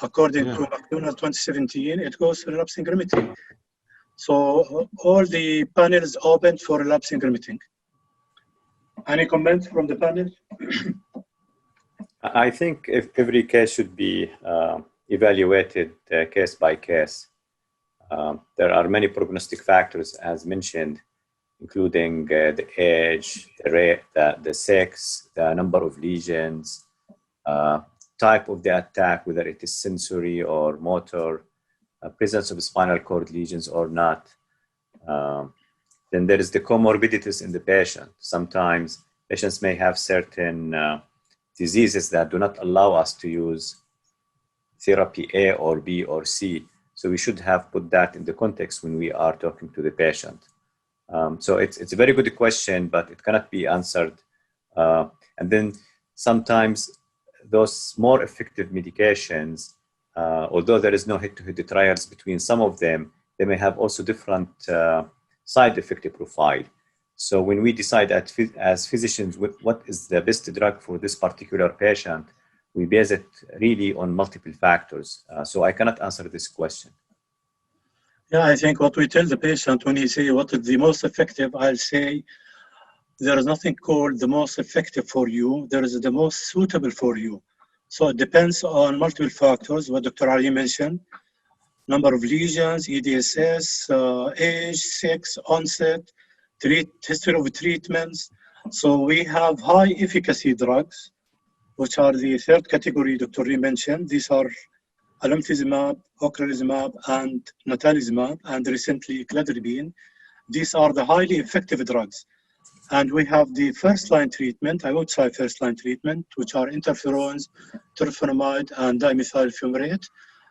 according to McDonald 2017, it goes to relapsing remitting. So all the panels open for relapsing remitting. Any comments from the panel? I think if every case should be evaluated case by case. There are many prognostic factors, as mentioned, including the age, the sex, the number of lesions, type of the attack, whether it is sensory or motor, presence of spinal cord lesions or not. Then there is the comorbidities in the patient. Sometimes patients may have certain diseases that do not allow us to use therapy A or B or C. So we should have put that in the context when we are talking to the patient. So it's a very good question, but it cannot be answered. And then sometimes those more effective medications, although there is no head-to-head trials between some of them, they may have also different side effect profile. So when we decide as physicians what is the best drug for this particular patient, we base it really on multiple factors. So I cannot answer this question. Yeah, I think what we tell the patient when he say what is the most effective, I'll say there is nothing called the most effective for you. There is the most suitable for you. So it depends on multiple factors, what Dr. Ali mentioned: number of lesions, EDSS, age, sex, onset, history of treatments. So we have high efficacy drugs, which are the third category Dr. Lee mentioned. These are alemtuzumab, ocrelizumab, and natalizumab, and recently cladribine. These are the highly effective drugs. And we have the first-line treatment, I would say first-line treatment, which are interferons, teriflunomide, and dimethyl fumarate.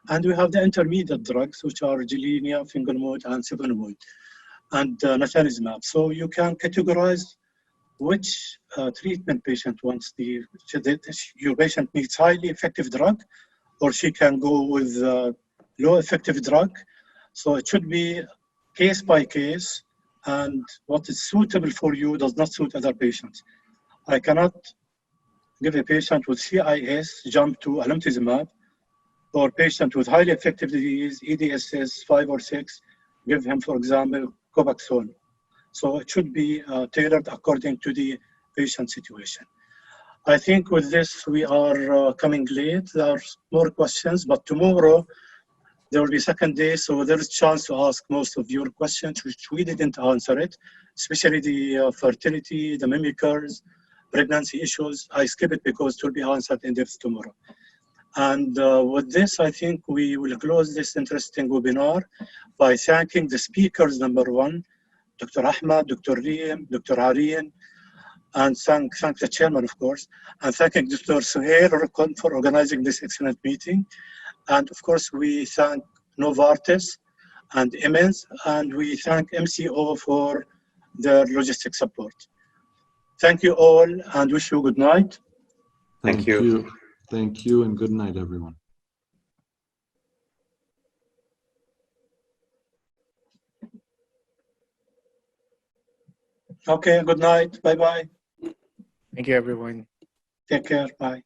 And we have the intermediate drugs, which are gilenya, fingolimod, and sevoflurane, and natalizumab. So you can categorize which treatment patient wants. Your patient needs highly effective drug, or she can go with low effective drug. So it should be case by case, and what is suitable for you does not suit other patients. I cannot give a patient with CIS jump to alemtuzumab, or patient with highly effective disease, EDSS 5 or 6, give him, for example, Copaxone. So it should be tailored according to the patient situation. I think with this, we are coming late. There are more questions, but tomorrow there will be second day, so there is a chance to ask most of your questions, which we didn't answer it, especially the fertility, the mimickers, pregnancy issues. I skip it because it will be answered in depth tomorrow. And with this, I think we will close this interesting webinar by thanking the speakers, number one, Dr. Ahmad, Dr. Liam, Dr. Aryan, and thank the chairman, of course, and thanking Dr. Suhail for organizing this excellent meeting. And of course, we thank Novartis and Immense, and we thank MCO for their logistic support. Thank you all, and wish you good night. Thank you. Thank you, and good night, everyone. Okay, good night. Bye-bye. Thank you, everyone. Take care. Bye.